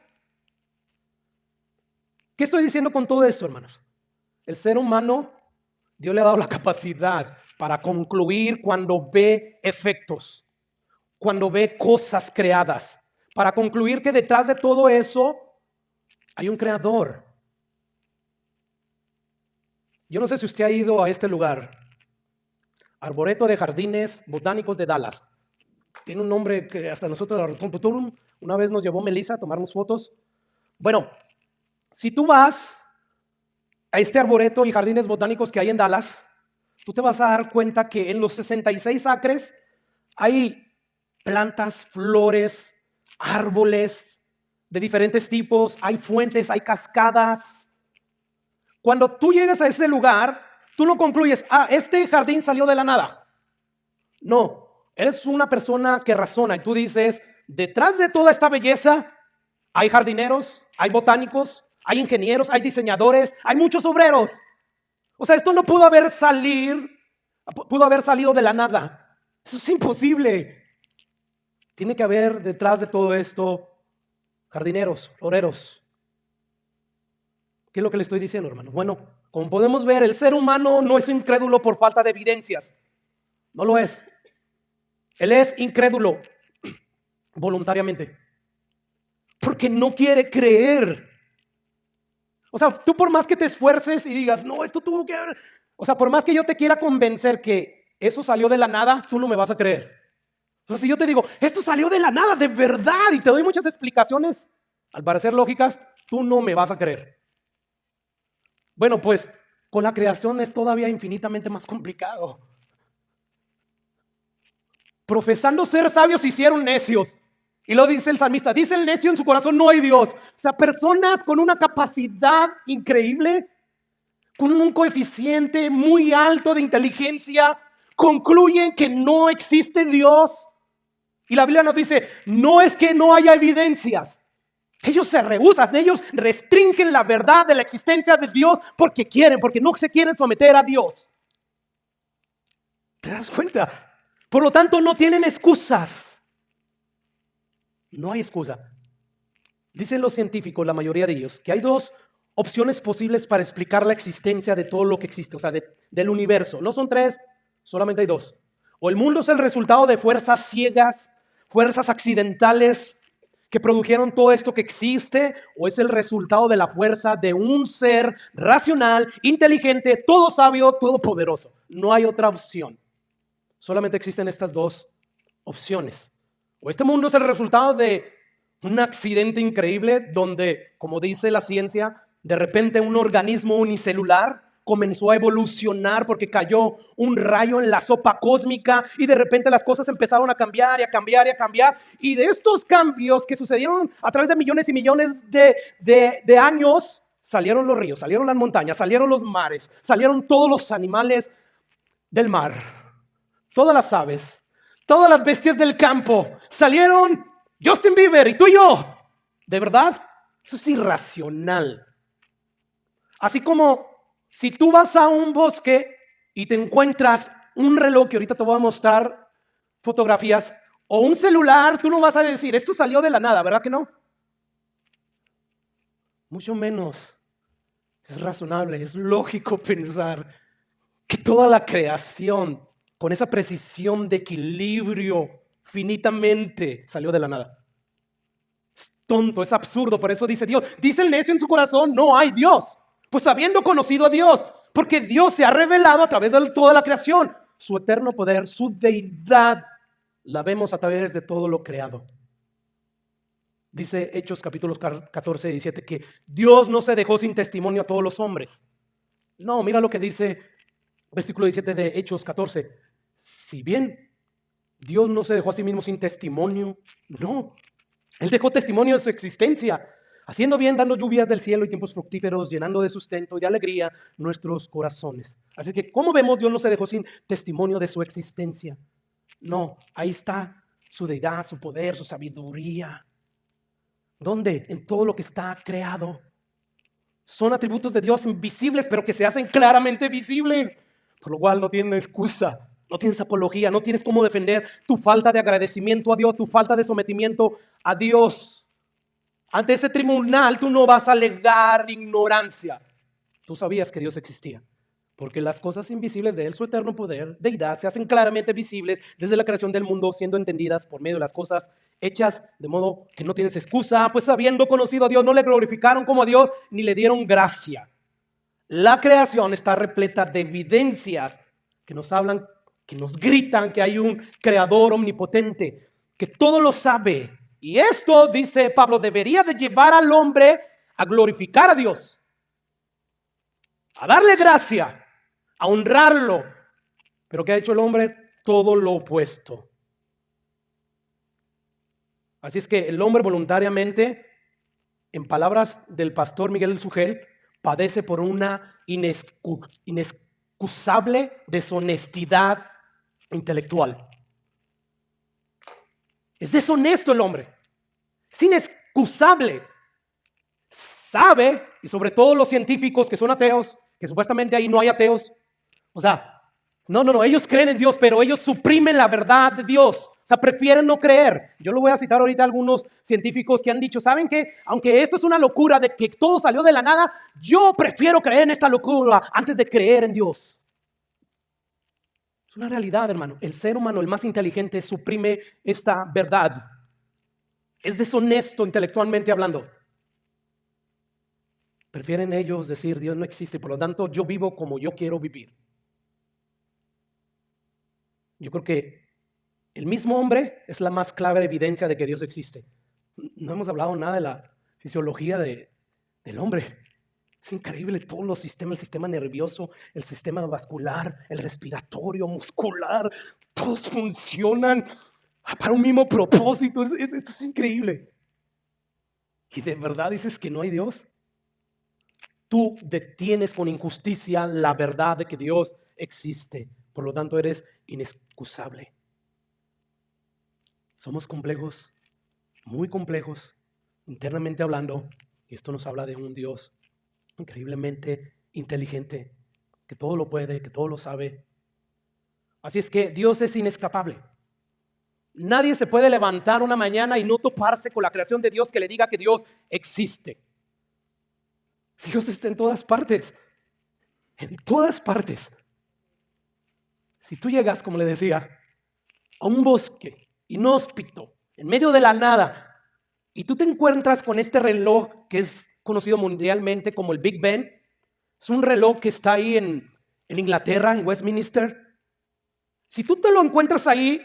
Speaker 1: ¿Qué estoy diciendo con todo esto, hermanos? El ser humano, Dios le ha dado la capacidad para concluir cuando ve efectos, cuando ve cosas creadas, para concluir que detrás de todo eso hay un creador. Yo no sé si usted ha ido a este lugar, Arboreto de Jardines Botánicos de Dallas. Tiene un nombre que hasta nosotros, una vez nos llevó Melissa a tomarnos fotos. Bueno, si tú vas a este arboreto y jardines botánicos que hay en Dallas, tú te vas a dar cuenta que en los 66 acres hay plantas, flores, árboles de diferentes tipos, hay fuentes, hay cascadas. Cuando tú llegas a ese lugar, tú no concluyes, este jardín salió de la nada. No, eres una persona que razona y tú dices, detrás de toda esta belleza hay jardineros, hay botánicos, hay ingenieros, hay diseñadores, hay muchos obreros. O sea, esto no pudo haber salido de la nada. Eso es imposible. Tiene que haber detrás de todo esto jardineros, floreros. ¿Qué es lo que le estoy diciendo, hermano? Bueno, como podemos ver, el ser humano no es incrédulo por falta de evidencias. No lo es. Él es incrédulo voluntariamente, porque no quiere creer. O sea, tú por más que te esfuerces y digas, no, esto tuvo que haber... O sea, por más que yo te quiera convencer que eso salió de la nada, tú no me vas a creer. O sea, si yo te digo, esto salió de la nada, de verdad, y te doy muchas explicaciones, al parecer lógicas, tú no me vas a creer. Bueno, pues con la creación es todavía infinitamente más complicado. Profesando ser sabios se hicieron necios. Y lo dice el salmista, dice el necio en su corazón, no hay Dios. O sea, personas con una capacidad increíble, con un coeficiente muy alto de inteligencia, concluyen que no existe Dios. Y la Biblia nos dice, no es que no haya evidencias. Ellos se rehúsan, ellos restringen la verdad de la existencia de Dios porque quieren, porque no se quieren someter a Dios. ¿Te das cuenta? Por lo tanto, no tienen excusas. No hay excusa. Dicen los científicos, la mayoría de ellos, que hay dos opciones posibles para explicar la existencia de todo lo que existe, o sea, del universo. No son tres, solamente hay dos. O el mundo es el resultado de fuerzas ciegas, fuerzas accidentales que produjeron todo esto que existe, o es el resultado de la fuerza de un ser racional, inteligente, todo sabio, todopoderoso. No hay otra opción. Solamente existen estas dos opciones. O este mundo es el resultado de un accidente increíble donde, como dice la ciencia, de repente un organismo unicelular comenzó a evolucionar porque cayó un rayo en la sopa cósmica y de repente las cosas empezaron a cambiar y a cambiar y a cambiar. Y de estos cambios que sucedieron a través de millones y millones de años, salieron los ríos, salieron las montañas, salieron los mares, salieron todos los animales del mar, todas las aves, todas las bestias del campo, salieron Justin Bieber y tú y yo. ¿De verdad? Eso es irracional. Así como si tú vas a un bosque y te encuentras un reloj, que ahorita te voy a mostrar fotografías, o un celular, tú no vas a decir, esto salió de la nada, ¿verdad que no? Mucho menos. Es razonable, es lógico pensar que toda la creación, con esa precisión de equilibrio, finitamente salió de la nada. Es tonto, es absurdo, por eso dice Dios. Dice el necio en su corazón, no hay Dios. Pues habiendo conocido a Dios, porque Dios se ha revelado a través de toda la creación. Su eterno poder, su deidad, la vemos a través de todo lo creado. Dice Hechos capítulos 14 y 17 que Dios no se dejó sin testimonio a todos los hombres. No, mira lo que dice versículo 17 de Hechos 14. Si bien Dios no se dejó a sí mismo sin testimonio, no. Él dejó testimonio de su existencia, haciendo bien, dando lluvias del cielo y tiempos fructíferos, llenando de sustento y de alegría nuestros corazones. Así que, ¿cómo vemos? Dios no se dejó sin testimonio de su existencia. No, ahí está su deidad, su poder, su sabiduría. ¿Dónde? En todo lo que está creado. Son atributos de Dios invisibles, pero que se hacen claramente visibles. Por lo cual no tienen excusa, no tienes apología, no tienes cómo defender tu falta de agradecimiento a Dios, tu falta de sometimiento a Dios. Ante ese tribunal tú no vas a alegar ignorancia. Tú sabías que Dios existía, porque las cosas invisibles de Él, su eterno poder, deidad, se hacen claramente visibles desde la creación del mundo, siendo entendidas por medio de las cosas hechas, de modo que no tienes excusa, pues habiendo conocido a Dios, no le glorificaron como a Dios, ni le dieron gracia. La creación está repleta de evidencias que nos hablan, que nos gritan que hay un creador omnipotente, que todo lo sabe. Y esto, dice Pablo, debería de llevar al hombre a glorificar a Dios, a darle gracia, a honrarlo. Pero ¿qué ha hecho el hombre? Todo lo opuesto. Así es que el hombre voluntariamente, en palabras del pastor Miguel Sugel, padece por una inexcusable deshonestidad intelectual. Es deshonesto el hombre. Es inexcusable. sabe, y sobre todo los científicos que son ateos, que supuestamente ahí no hay ateos, o sea, no, ellos creen en Dios, pero ellos suprimen la verdad de Dios. O sea, prefieren no creer. Yo lo voy a citar ahorita a algunos científicos que han dicho, ¿saben qué? Aunque esto es una locura de que todo salió de la nada, yo prefiero creer en esta locura antes de creer en Dios. Es una realidad, hermano. El ser humano, el más inteligente, suprime esta verdad. Es deshonesto intelectualmente hablando. Prefieren ellos decir Dios no existe, por lo tanto yo vivo como yo quiero vivir. Yo creo que el mismo hombre es la más clara evidencia de que Dios existe. No hemos hablado nada de la fisiología del hombre. Es increíble todos los sistemas, el sistema nervioso, el sistema vascular, el respiratorio, muscular, todos funcionan para un mismo propósito. Esto es increíble. ¿Y de verdad dices que no hay Dios? Tú detienes con injusticia la verdad de que Dios existe. Por lo tanto, eres inexcusable. Somos complejos, muy complejos, internamente hablando. Y esto nos habla de un Dios increíblemente inteligente, que todo lo puede, que todo lo sabe. Así es que Dios es inescapable. Nadie se puede levantar una mañana y no toparse con la creación de Dios que le diga que Dios existe. Dios está en todas partes. En todas partes. Si tú llegas, como le decía, a un bosque inhóspito, en medio de la nada, y tú te encuentras con este reloj que es conocido mundialmente como el Big Ben, es un reloj que está ahí en Inglaterra, en Westminster. Si tú te lo encuentras ahí,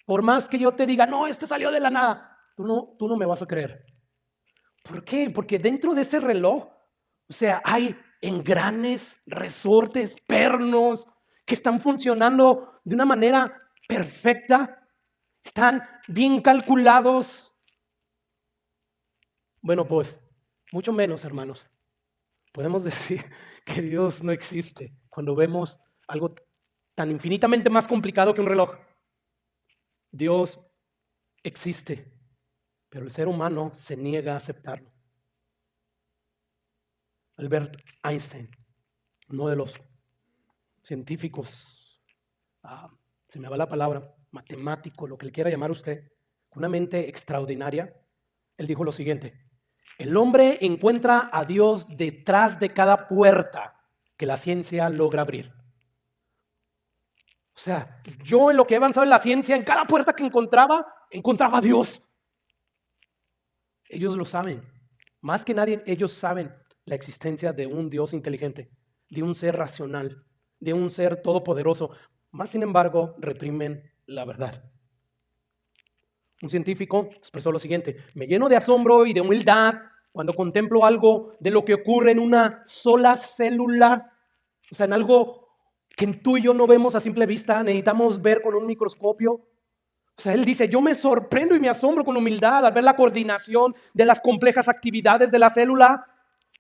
Speaker 1: por más que yo te diga, no, este salió de la nada, tú no me vas a creer. ¿Por qué? Porque dentro de ese reloj, o sea, hay engranes, resortes, pernos que están funcionando de una manera perfecta, están bien calculados. Bueno, pues, mucho menos, hermanos. Podemos decir que Dios no existe cuando vemos algo tan infinitamente más complicado que un reloj. Dios existe, pero el ser humano se niega a aceptarlo. Albert Einstein, uno de los científicos, se me va la palabra, matemático, lo que le quiera llamar usted, con una mente extraordinaria, él dijo lo siguiente: el hombre encuentra a Dios detrás de cada puerta que la ciencia logra abrir. O sea, yo en lo que he avanzado en la ciencia, en cada puerta que encontraba a Dios. Ellos lo saben. Más que nadie, ellos saben la existencia de un Dios inteligente, de un ser racional, de un ser todopoderoso. Más sin embargo, reprimen la verdad. Un científico expresó lo siguiente: me lleno de asombro y de humildad cuando contemplo algo de lo que ocurre en una sola célula, o sea, en algo que tú y yo no vemos a simple vista, necesitamos ver con un microscopio. O sea, él dice, yo me sorprendo y me asombro con humildad al ver la coordinación de las complejas actividades de la célula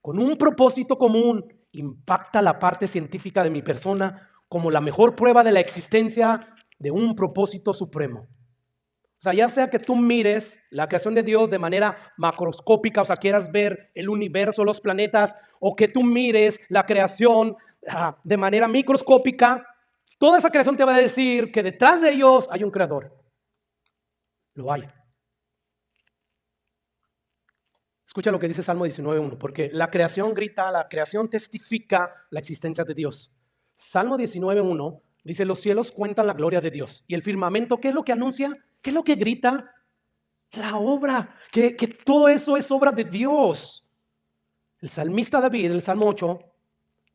Speaker 1: con un propósito común. Impacta la parte científica de mi persona como la mejor prueba de la existencia de un propósito supremo. O sea, ya sea que tú mires la creación de Dios de manera macroscópica, o sea, quieras ver el universo, los planetas, o que tú mires la creación de manera microscópica, toda esa creación te va a decir que detrás de ellos hay un creador. Lo hay. Escucha lo que dice Salmo 19:1, porque la creación grita, la creación testifica la existencia de Dios. Salmo 19:1 dice, los cielos cuentan la gloria de Dios. Y el firmamento, ¿qué es lo que anuncia? ¿Qué es lo que grita? La obra, que todo eso es obra de Dios. El salmista David, el Salmo 8,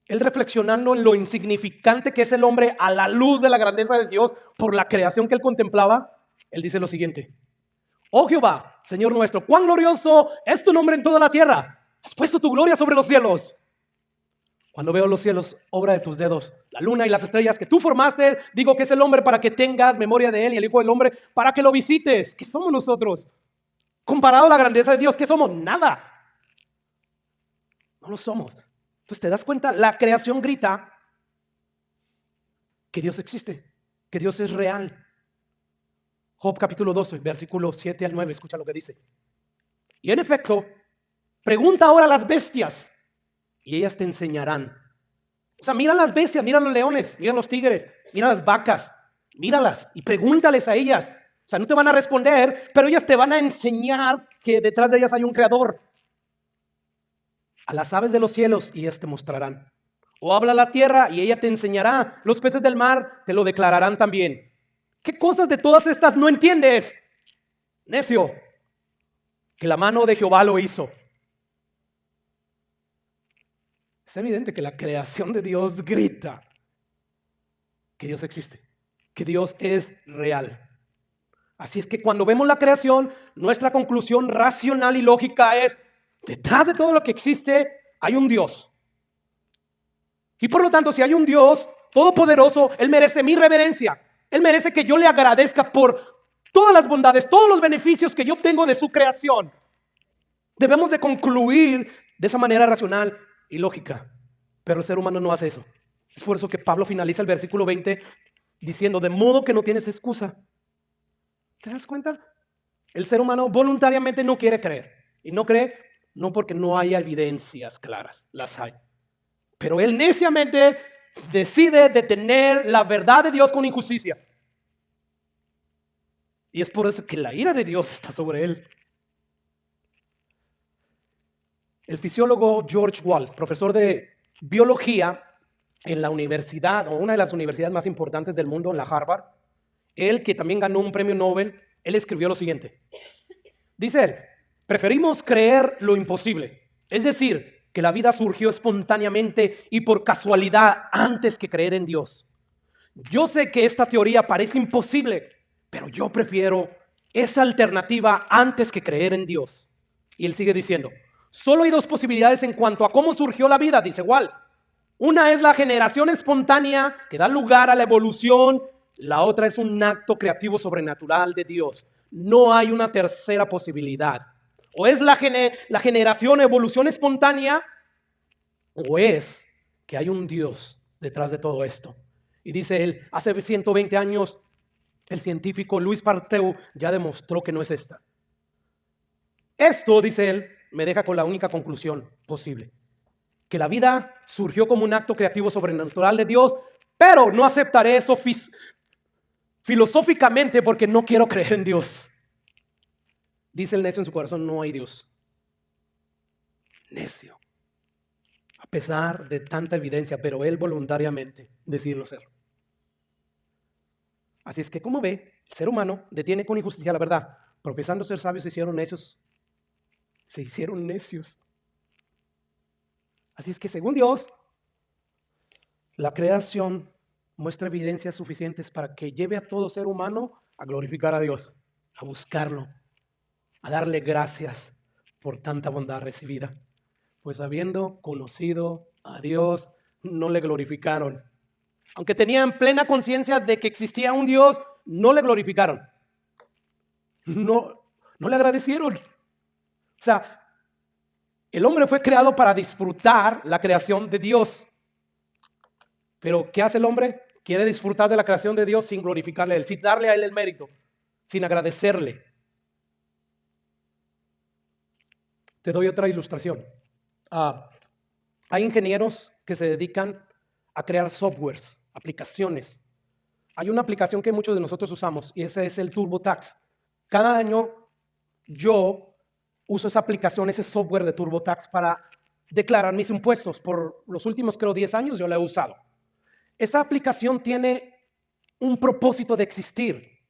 Speaker 1: él reflexionando en lo insignificante que es el hombre a la luz de la grandeza de Dios por la creación que él contemplaba, él dice lo siguiente: oh Jehová, Señor nuestro, cuán glorioso es tu nombre en toda la tierra. Has puesto tu gloria sobre los cielos. Cuando veo los cielos, obra de tus dedos, la luna y las estrellas que tú formaste, digo que es el hombre para que tengas memoria de él y el Hijo del Hombre para que lo visites. ¿Qué somos nosotros? Comparado a la grandeza de Dios, ¿qué somos? Nada. No lo somos. Entonces te das cuenta, la creación grita que Dios existe, que Dios es real. Job capítulo 12, versículos 7 al 9, escucha lo que dice. Y en efecto, Pregunta ahora a las bestias y ellas te enseñarán. O sea, mira las bestias, mira los leones, mira los tigres, mira las vacas, míralas y pregúntales a ellas. O sea, no te van a responder, pero ellas te van a enseñar que detrás de ellas hay un creador. A las aves de los cielos y ellas te mostrarán. O habla la tierra y ella te enseñará. Los peces del mar te lo declararán también. ¿Qué cosas de todas estas no entiendes? Necio, que la mano de Jehová lo hizo. Es evidente que la creación de Dios grita que Dios existe, que Dios es real. Así es que cuando vemos la creación, nuestra conclusión racional y lógica es: detrás de todo lo que existe hay un Dios. Y por lo tanto, si hay un Dios todopoderoso, Él merece mi reverencia. Él merece que yo le agradezca por todas las bondades, todos los beneficios que yo obtengo de su creación. Debemos de concluir de esa manera racional y lógica. Pero el ser humano no hace eso. Es por eso que Pablo finaliza el versículo 20 diciendo: de modo que no tienes excusa. ¿Te das cuenta? El ser humano voluntariamente no quiere creer. Y no cree no porque no haya evidencias claras, las hay. Pero él neciamente decide detener la verdad de Dios con injusticia. Y es por eso que la ira de Dios está sobre él. El fisiólogo George Wald, profesor de biología en la universidad, o una de las universidades más importantes del mundo, en la Harvard, él que también ganó un premio Nobel, él escribió lo siguiente. Dice él: preferimos creer lo imposible, es decir, que la vida surgió espontáneamente y por casualidad antes que creer en Dios. Yo sé que esta teoría parece imposible, pero yo prefiero esa alternativa antes que creer en Dios. Y él sigue diciendo: solo hay dos posibilidades en cuanto a cómo surgió la vida, dice Wald. Una es la generación espontánea que da lugar a la evolución. La otra es un acto creativo sobrenatural de Dios. No hay una tercera posibilidad. O es la generación, evolución espontánea, o es que hay un Dios detrás de todo esto. Y dice él, hace 120 años, el científico Louis Pasteur ya demostró que no es esta. Esto, dice él, me deja con la única conclusión posible: que la vida surgió como un acto creativo sobrenatural de Dios, pero no aceptaré eso filosóficamente porque no quiero creer en Dios. Dice el necio en su corazón: no hay Dios. Necio. A pesar de tanta evidencia, pero él voluntariamente decidió ser. Así es que, como ve, el ser humano detiene con injusticia la verdad. Profesando ser sabios, se hicieron necios. Se hicieron necios. Así es que, según Dios, la creación muestra evidencias suficientes para que lleve a todo ser humano a glorificar a Dios, a buscarlo, a darle gracias por tanta bondad recibida. Pues habiendo conocido a Dios, no le glorificaron. Aunque tenían plena conciencia de que existía un Dios, no le glorificaron. No le agradecieron. O sea, el hombre fue creado para disfrutar la creación de Dios. Pero ¿qué hace el hombre? Quiere disfrutar de la creación de Dios sin glorificarle a Él, sin darle a Él el mérito, sin agradecerle. Te doy otra ilustración. Hay ingenieros que se dedican a crear softwares, aplicaciones. Hay una aplicación que muchos de nosotros usamos y ese es el TurboTax. Cada año yo uso esa aplicación, ese software de TurboTax para declarar mis impuestos. Por los últimos, creo, 10 años yo la he usado. Esa aplicación tiene un propósito de existir.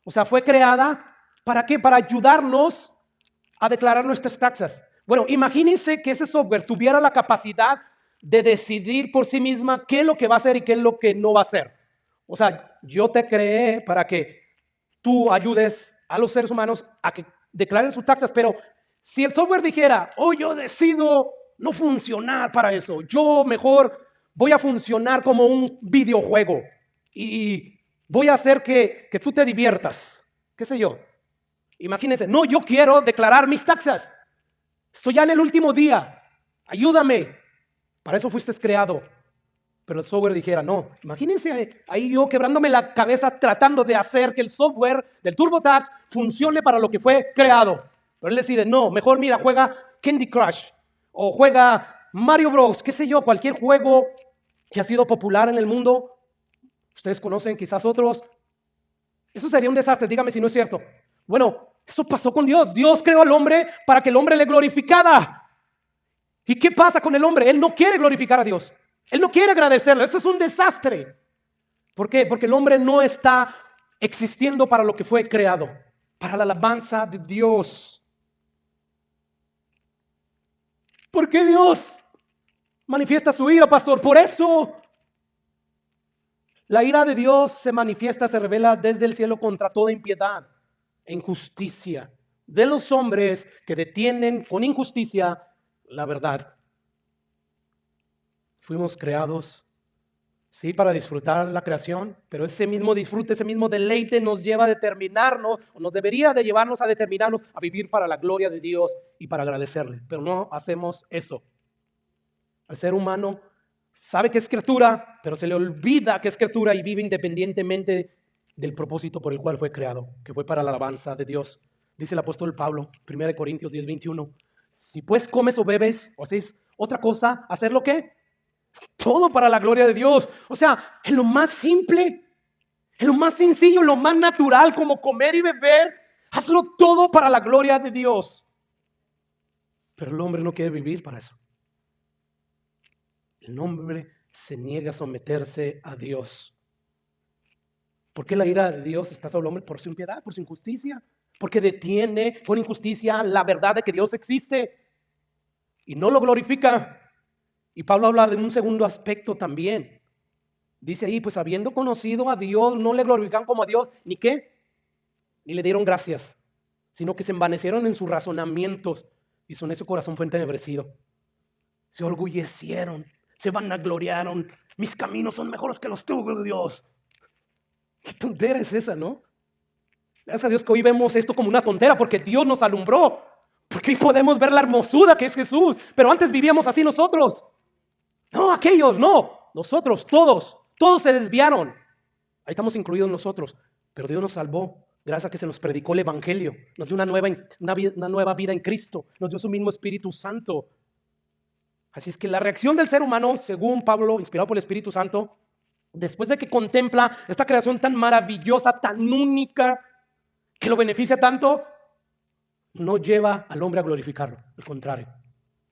Speaker 1: O sea, fue creada ¿para qué? Para ayudarnos a declarar nuestras taxas. Bueno, imagínense que ese software tuviera la capacidad de decidir por sí misma qué es lo que va a hacer y qué es lo que no va a hacer. O sea, yo te creé para que tú ayudes a los seres humanos a que declaren sus taxas, pero si el software dijera: yo decido no funcionar para eso, yo mejor voy a funcionar como un videojuego y voy a hacer que tú te diviertas, qué sé yo. Imagínense, no, yo quiero declarar mis taxas. Estoy ya en el último día. Ayúdame. Para eso fuiste creado. Pero el software dijera: no. Imagínense ahí yo quebrándome la cabeza tratando de hacer que el software del TurboTax funcione para lo que fue creado. Pero él decide: no, mejor mira, juega Candy Crush o juega Mario Bros, qué sé yo, cualquier juego que ha sido popular en el mundo, ustedes conocen quizás otros, eso sería un desastre, dígame si no es cierto. Bueno, eso pasó con Dios. Dios creó al hombre para que el hombre le glorificara. ¿Y qué pasa con el hombre? Él no quiere glorificar a Dios. Él no quiere agradecerlo. Eso es un desastre. ¿Por qué? Porque el hombre no está existiendo para lo que fue creado, para la alabanza de Dios. ¿Por qué Dios manifiesta su ira, pastor? Por eso la ira de Dios se manifiesta, se revela desde el cielo contra toda impiedad e injusticia de los hombres que detienen con injusticia la verdad. Fuimos creados, sí, para disfrutar la creación, pero ese mismo disfrute, ese mismo deleite nos lleva a determinarnos, o nos debería de llevarnos a determinarnos a vivir para la gloria de Dios y para agradecerle, pero no hacemos eso. El ser humano sabe que es criatura, pero se le olvida que es criatura y vive independientemente del propósito por el cual fue creado, que fue para la alabanza de Dios. Dice el apóstol Pablo, 1 Corintios 10:21, si pues comes o bebes o hacéis otra cosa, ¿hacer lo qué? Todo para la gloria de Dios. O sea, en lo más simple, en lo más sencillo, en lo más natural, como comer y beber, hazlo todo para la gloria de Dios. Pero el hombre no quiere vivir para eso. El hombre se niega a someterse a Dios. ¿Por qué la ira de Dios está sobre el hombre? Por su impiedad, por su injusticia. Porque detiene por injusticia la verdad de que Dios existe y no lo glorifica. Y Pablo habla de un segundo aspecto también. Dice ahí, pues habiendo conocido a Dios, no le glorifican como a Dios, ¿ni qué? Ni le dieron gracias, sino que se envanecieron en sus razonamientos y su necio corazón fue entenebrecido. Se orgullecieron, se vanagloriaron. Mis caminos son mejores que los tuyos, Dios. Qué tontera es esa, ¿no? Gracias a Dios que hoy vemos esto como una tontera porque Dios nos alumbró. Porque hoy podemos ver la hermosura que es Jesús. Pero antes vivíamos así nosotros. No, aquellos, no. Nosotros, todos se desviaron. Ahí estamos incluidos nosotros. Pero Dios nos salvó gracias a que se nos predicó el evangelio. Nos dio una nueva vida en Cristo. Nos dio su mismo Espíritu Santo. Así es que la reacción del ser humano, según Pablo, inspirado por el Espíritu Santo, después de que contempla esta creación tan maravillosa, tan única, que lo beneficia tanto, no lleva al hombre a glorificarlo. Al contrario,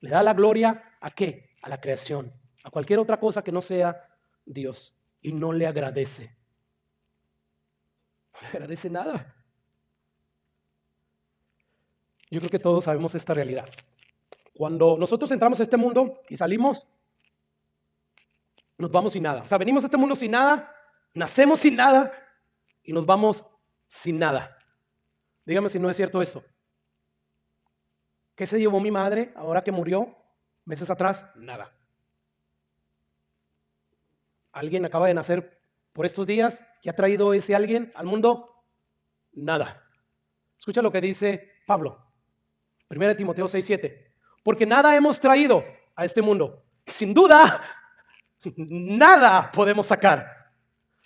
Speaker 1: le da la gloria ¿a qué? A la creación, a cualquier otra cosa que no sea Dios. Y no le agradece. No le agradece nada. Yo creo que todos sabemos esta realidad. Cuando nosotros entramos a este mundo y salimos, nos vamos sin nada. O sea, venimos a este mundo sin nada, nacemos sin nada y nos vamos sin nada. Dígame si no es cierto eso. ¿Qué se llevó mi madre ahora que murió meses atrás? Nada. ¿Alguien acaba de nacer por estos días? ¿Qué ha traído ese alguien al mundo? Nada. Escucha lo que dice Pablo. 1 Timoteo 6:7. Porque nada hemos traído a este mundo. Sin duda, nada podemos sacar.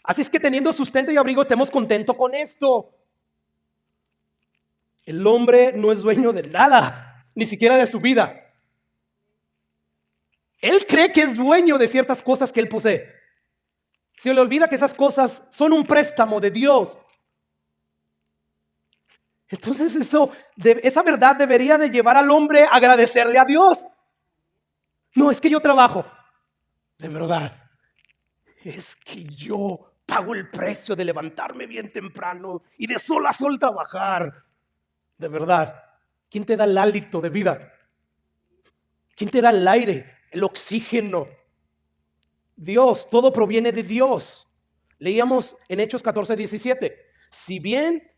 Speaker 1: Así es que teniendo sustento y abrigo, estemos contentos con esto. El hombre no es dueño de nada, ni siquiera de su vida. Él cree que es dueño de ciertas cosas que él posee. Se le olvida que esas cosas son un préstamo de Dios. Entonces esa verdad debería de llevar al hombre a agradecerle a Dios. No, es que yo trabajo. De verdad, es que yo pago el precio de levantarme bien temprano y de sol a sol trabajar. De verdad, ¿quién te da el hálito de vida? ¿Quién te da el aire, el oxígeno? Dios, todo proviene de Dios. Leíamos en Hechos 14:17. Si bien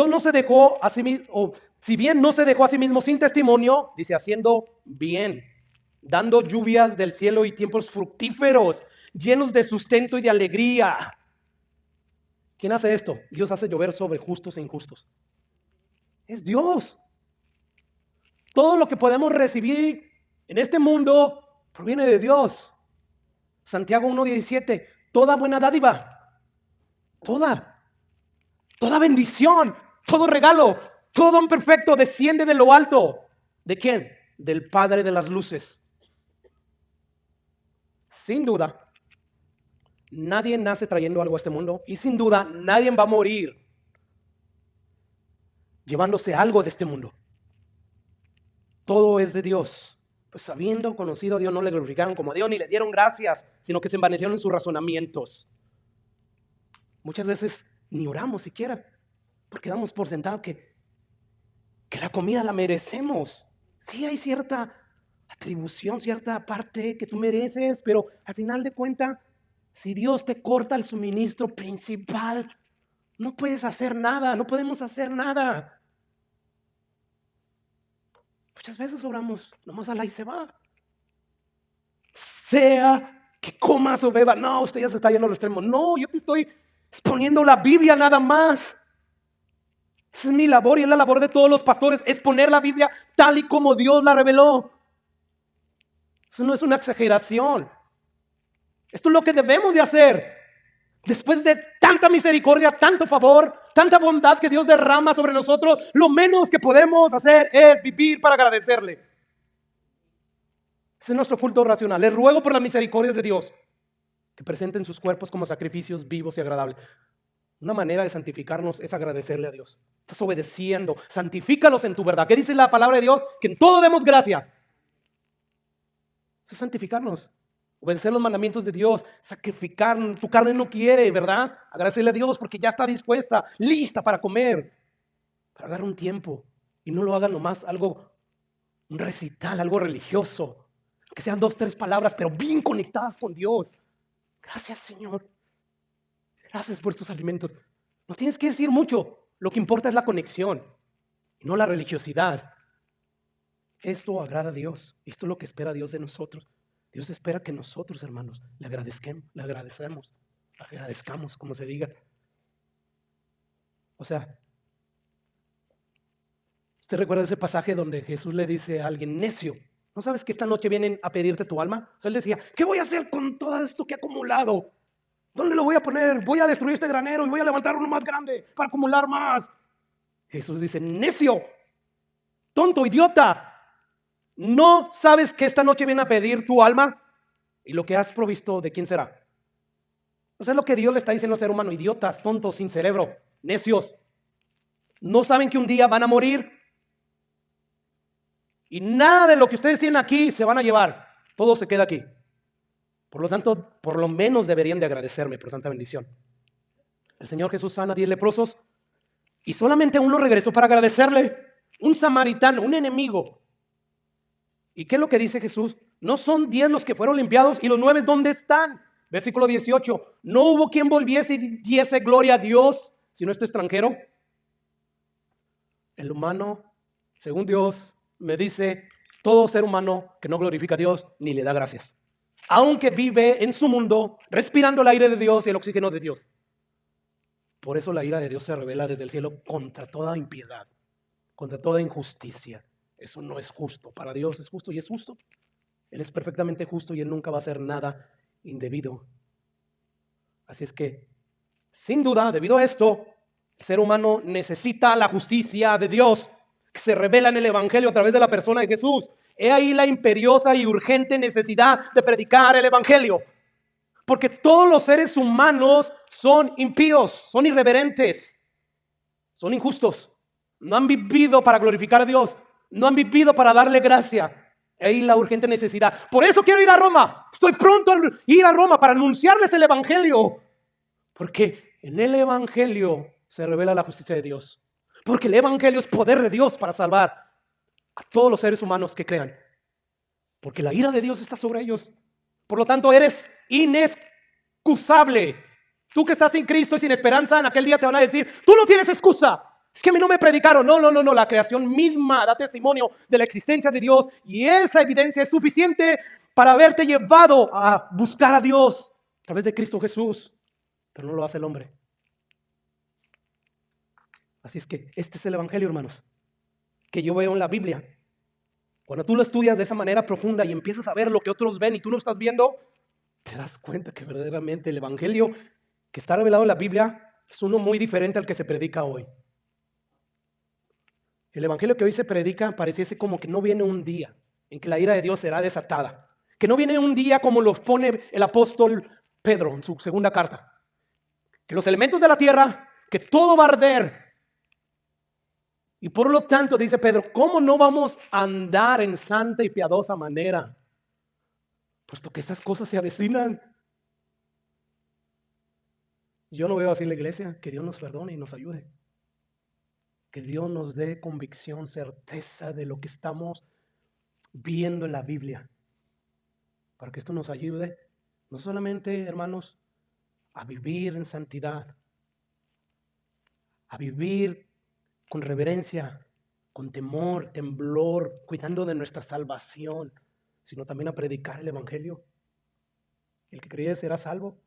Speaker 1: no se dejó a sí mismo sin testimonio, dice, haciendo bien, dando lluvias del cielo y tiempos fructíferos, llenos de sustento y de alegría. ¿Quién hace esto? Dios hace llover sobre justos e injustos. Es Dios. Todo lo que podemos recibir en este mundo proviene de Dios. Santiago 1:17, toda buena dádiva, toda bendición, todo regalo, todo don perfecto desciende de lo alto. ¿De quién? del Padre de las luces. Sin duda, nadie nace trayendo algo a este mundo y sin duda nadie va a morir llevándose algo de este mundo. Todo es de Dios. Pues habiendo conocido a Dios, no le glorificaron como a Dios ni le dieron gracias, sino que se envanecieron en sus razonamientos. Muchas veces ni oramos siquiera, porque damos por sentado que la comida la merecemos. Sí hay cierta atribución, cierta parte que tú mereces, pero al final de cuentas, si Dios te corta el suministro principal, no puedes hacer nada, no podemos hacer nada. Muchas veces oramos, nomás a la y se va. Sea que comas o bebas, no, usted ya se está yendo a los extremos. No, yo te estoy exponiendo la Biblia nada más. Esa es mi labor y es la labor de todos los pastores, es poner la Biblia tal y como Dios la reveló. Eso no es una exageración. Esto es lo que debemos de hacer. Después de tanta misericordia, tanto favor, tanta bondad que Dios derrama sobre nosotros, lo menos que podemos hacer es vivir para agradecerle. Ese es nuestro culto racional. Les ruego por las misericordias de Dios que presenten sus cuerpos como sacrificios vivos y agradables. Una manera de santificarnos es agradecerle a Dios. Estás obedeciendo, santifícalos en tu verdad. ¿Qué dice la palabra de Dios? Que en todo demos gracia. Eso es santificarnos. Obedecer los mandamientos de Dios, sacrificar, tu carne no quiere, ¿verdad? Agradecerle a Dios porque ya está dispuesta, lista para comer. Para agarrar un tiempo y no lo hagan nomás algo, un recital, algo religioso. Que sean 2, 3 palabras, pero bien conectadas con Dios. Gracias, Señor. Gracias por estos alimentos. No tienes que decir mucho. Lo que importa es la conexión y no la religiosidad. Esto agrada a Dios. Esto es lo que espera Dios de nosotros. Dios espera que nosotros, hermanos, le agradezcamos, como se diga. O sea, ¿usted recuerda ese pasaje donde Jesús le dice a alguien, necio, ¿no sabes que esta noche vienen a pedirte tu alma? O sea, él decía, ¿qué voy a hacer con todo esto que he acumulado? ¿Dónde lo voy a poner? Voy a destruir este granero y voy a levantar uno más grande para acumular más. Jesús dice, necio, tonto, idiota. ¿No sabes que esta noche viene a pedir tu alma? Y lo que has provisto, ¿de quién será? Eso es lo que Dios le está diciendo al ser humano. Idiotas, tontos, sin cerebro, necios. ¿No saben que un día van a morir? Y nada de lo que ustedes tienen aquí se van a llevar. Todo se queda aquí. Por lo tanto, por lo menos deberían de agradecerme por tanta bendición. El Señor Jesús sana a 10 leprosos y solamente uno regresó para agradecerle. Un samaritano, un enemigo. ¿Y qué es lo que dice Jesús? No son 10 los que fueron limpiados y los 9 ¿dónde están? Versículo 18. No hubo quien volviese y diese gloria a Dios, sino este extranjero. El humano, según Dios, me dice, todo ser humano que no glorifica a Dios ni le da gracias. Aunque vive en su mundo, respirando el aire de Dios y el oxígeno de Dios. Por eso la ira de Dios se revela desde el cielo contra toda impiedad, contra toda injusticia. Eso no es justo. Para Dios es justo y es justo. Él es perfectamente justo y Él nunca va a hacer nada indebido. Así es que, sin duda, debido a esto, el ser humano necesita la justicia de Dios que se revela en el Evangelio a través de la persona de Jesús. He ahí la imperiosa y urgente necesidad de predicar el Evangelio. Porque todos los seres humanos son impíos, son irreverentes, son injustos. No han vivido para glorificar a Dios, no han vivido para darle gracia. Ahí la urgente necesidad. Por eso quiero ir a Roma. Estoy pronto a ir a Roma para anunciarles el Evangelio. Porque en el Evangelio se revela la justicia de Dios. Porque el Evangelio es poder de Dios para salvar a todos los seres humanos que crean. Porque la ira de Dios está sobre ellos. Por lo tanto, eres inexcusable. Tú que estás sin Cristo y sin esperanza, en aquel día te van a decir, tú no tienes excusa. Es que a mí no me predicaron. No. La creación misma da testimonio de la existencia de Dios y esa evidencia es suficiente para haberte llevado a buscar a Dios a través de Cristo Jesús. Pero no lo hace el hombre. Así es que este es el Evangelio, hermanos, que yo veo en la Biblia. Cuando tú lo estudias de esa manera profunda y empiezas a ver lo que otros ven y tú no estás viendo, te das cuenta que verdaderamente el Evangelio que está revelado en la Biblia es uno muy diferente al que se predica hoy. El Evangelio que hoy se predica pareciese como que no viene un día. en que la ira de Dios será desatada. Que no viene un día como los pone el apóstol Pedro en su segunda carta. Que los elementos de la tierra, que todo va a arder. Y por lo tanto, dice Pedro, ¿cómo no vamos a andar en santa y piadosa manera? Puesto que estas cosas se avecinan. Yo no veo así la iglesia. Que Dios nos perdone y nos ayude. Que Dios nos dé convicción, certeza de lo que estamos viendo en la Biblia. Para que esto nos ayude, no solamente, hermanos, a vivir en santidad, a vivir con reverencia, con temor, temblor, cuidando de nuestra salvación, sino también a predicar el evangelio. El que cree será salvo.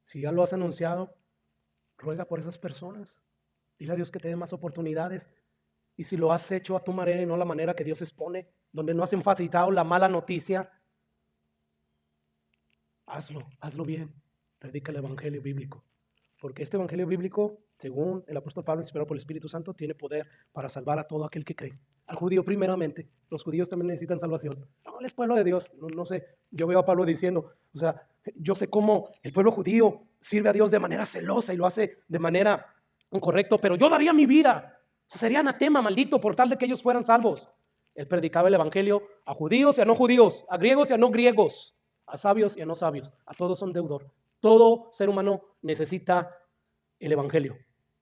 Speaker 1: Si ya lo has anunciado, ruega por esas personas. Dile a Dios que te dé más oportunidades. Y si lo has hecho a tu manera y no a la manera que Dios expone, donde no has enfatizado la mala noticia, hazlo bien. Predica el evangelio bíblico. Porque este evangelio bíblico, según el apóstol Pablo, inspirado por el Espíritu Santo, tiene poder para salvar a todo aquel que cree. Al judío primeramente. Los judíos también necesitan salvación. No, el pueblo de Dios. No sé, yo veo a Pablo diciendo, o sea, yo sé cómo el pueblo judío sirve a Dios de manera celosa y lo hace de manera incorrecta, pero yo daría mi vida. O sea, sería anatema, maldito, por tal de que ellos fueran salvos. Él predicaba el evangelio a judíos y a no judíos, a griegos y a no griegos, a sabios y a no sabios. A todos son deudor. Todo ser humano necesita el evangelio.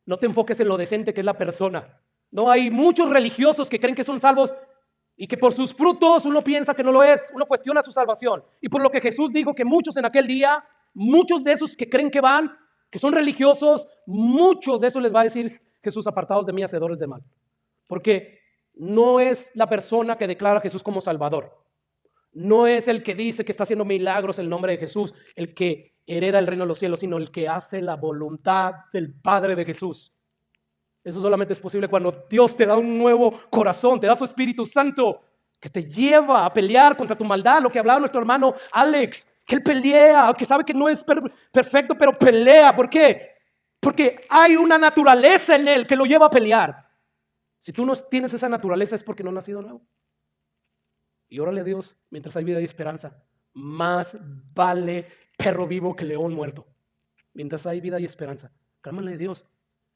Speaker 1: No te enfoques en lo decente que es la persona. No, hay muchos religiosos que creen que son salvos y que por sus frutos uno piensa que no lo es, uno cuestiona su salvación. Y por lo que Jesús dijo que muchos en aquel día, muchos de esos que creen que van, que son religiosos, muchos de esos les va a decir Jesús, apartados de mí, hacedores de mal. Porque no es la persona que declara a Jesús como Salvador. No es el que dice que está haciendo milagros en el nombre de Jesús, el que hereda el reino de los cielos, sino el que hace la voluntad del Padre de Jesús. Eso solamente es posible cuando Dios te da un nuevo corazón, te da su Espíritu Santo, que te lleva a pelear contra tu maldad, lo que hablaba nuestro hermano Alex, que él pelea, que sabe que no es perfecto, pero pelea. ¿Por qué? Porque hay una naturaleza en él que lo lleva a pelear. Si tú no tienes esa naturaleza es porque no has nacido nuevo. Y órale a Dios, mientras hay vida y esperanza. Más vale perro vivo que león muerto. Mientras hay vida y esperanza. Clámale a Dios.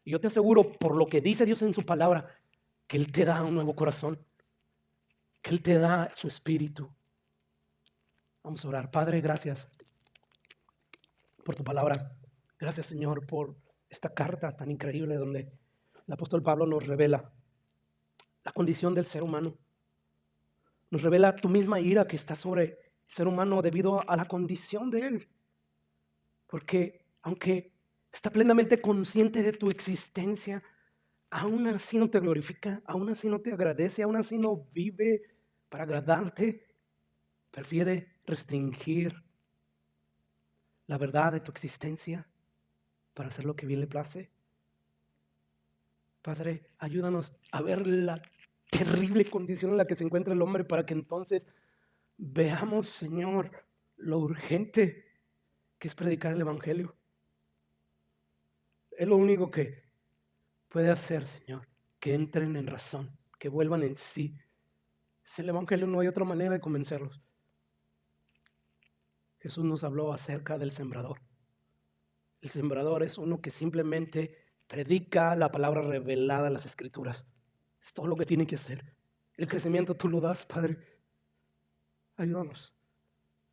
Speaker 1: Y yo te aseguro, por lo que dice Dios en su palabra, que Él te da un nuevo corazón. Que Él te da su espíritu. Vamos a orar. Padre, gracias por tu palabra. Gracias, Señor, por esta carta tan increíble donde el apóstol Pablo nos revela la condición del ser humano. Nos revela tu misma ira que está sobre el ser humano debido a la condición de él. Porque aunque está plenamente consciente de tu existencia, aún así no te glorifica, aún así no te agradece, aún así no vive para agradarte. Prefiere restringir la verdad de tu existencia para hacer lo que bien le place. Padre, ayúdanos a ver la terrible condición en la que se encuentra el hombre para que entonces veamos, Señor, lo urgente que es predicar el evangelio. Es lo único que puede hacer, Señor, que entren en razón, que vuelvan en sí. Es el evangelio, no hay otra manera de convencerlos. Jesús nos habló acerca del sembrador. El sembrador es uno que simplemente predica la palabra revelada en las Escrituras. Es todo lo que tiene que hacer. El crecimiento tú lo das, Padre. Ayúdanos.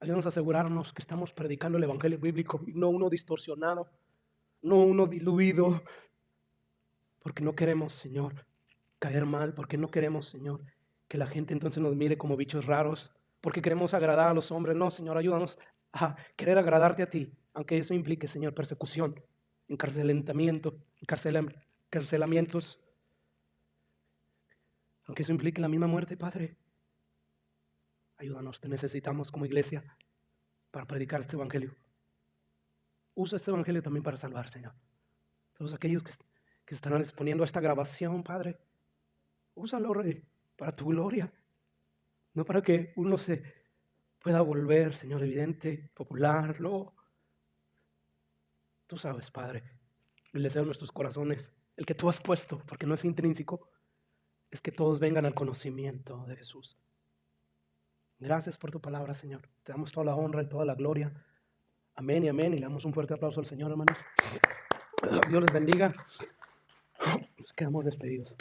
Speaker 1: Ayúdanos a asegurarnos que estamos predicando el evangelio bíblico y no uno distorsionado, no uno diluido, porque no queremos, Señor, caer mal, porque no queremos, Señor, que la gente entonces nos mire como bichos raros, porque queremos agradar a los hombres. No, Señor, ayúdanos a querer agradarte a ti, aunque eso implique, Señor, persecución, encarcelamientos, aunque eso implique la misma muerte, Padre. Ayúdanos, te necesitamos como iglesia para predicar este evangelio. Usa este evangelio también para salvar, Señor. Todos aquellos que estarán exponiendo esta grabación, Padre, úsalo, Rey, para tu gloria. No para que uno se pueda volver, Señor, evidente, popular, no. Tú sabes, Padre, el deseo de nuestros corazones, el que tú has puesto, porque no es intrínseco, es que todos vengan al conocimiento de Jesús. Gracias por tu palabra, Señor. Te damos toda la honra y toda la gloria. Amén y amén. Y le damos un fuerte aplauso al Señor, hermanos. Dios les bendiga. Nos quedamos despedidos.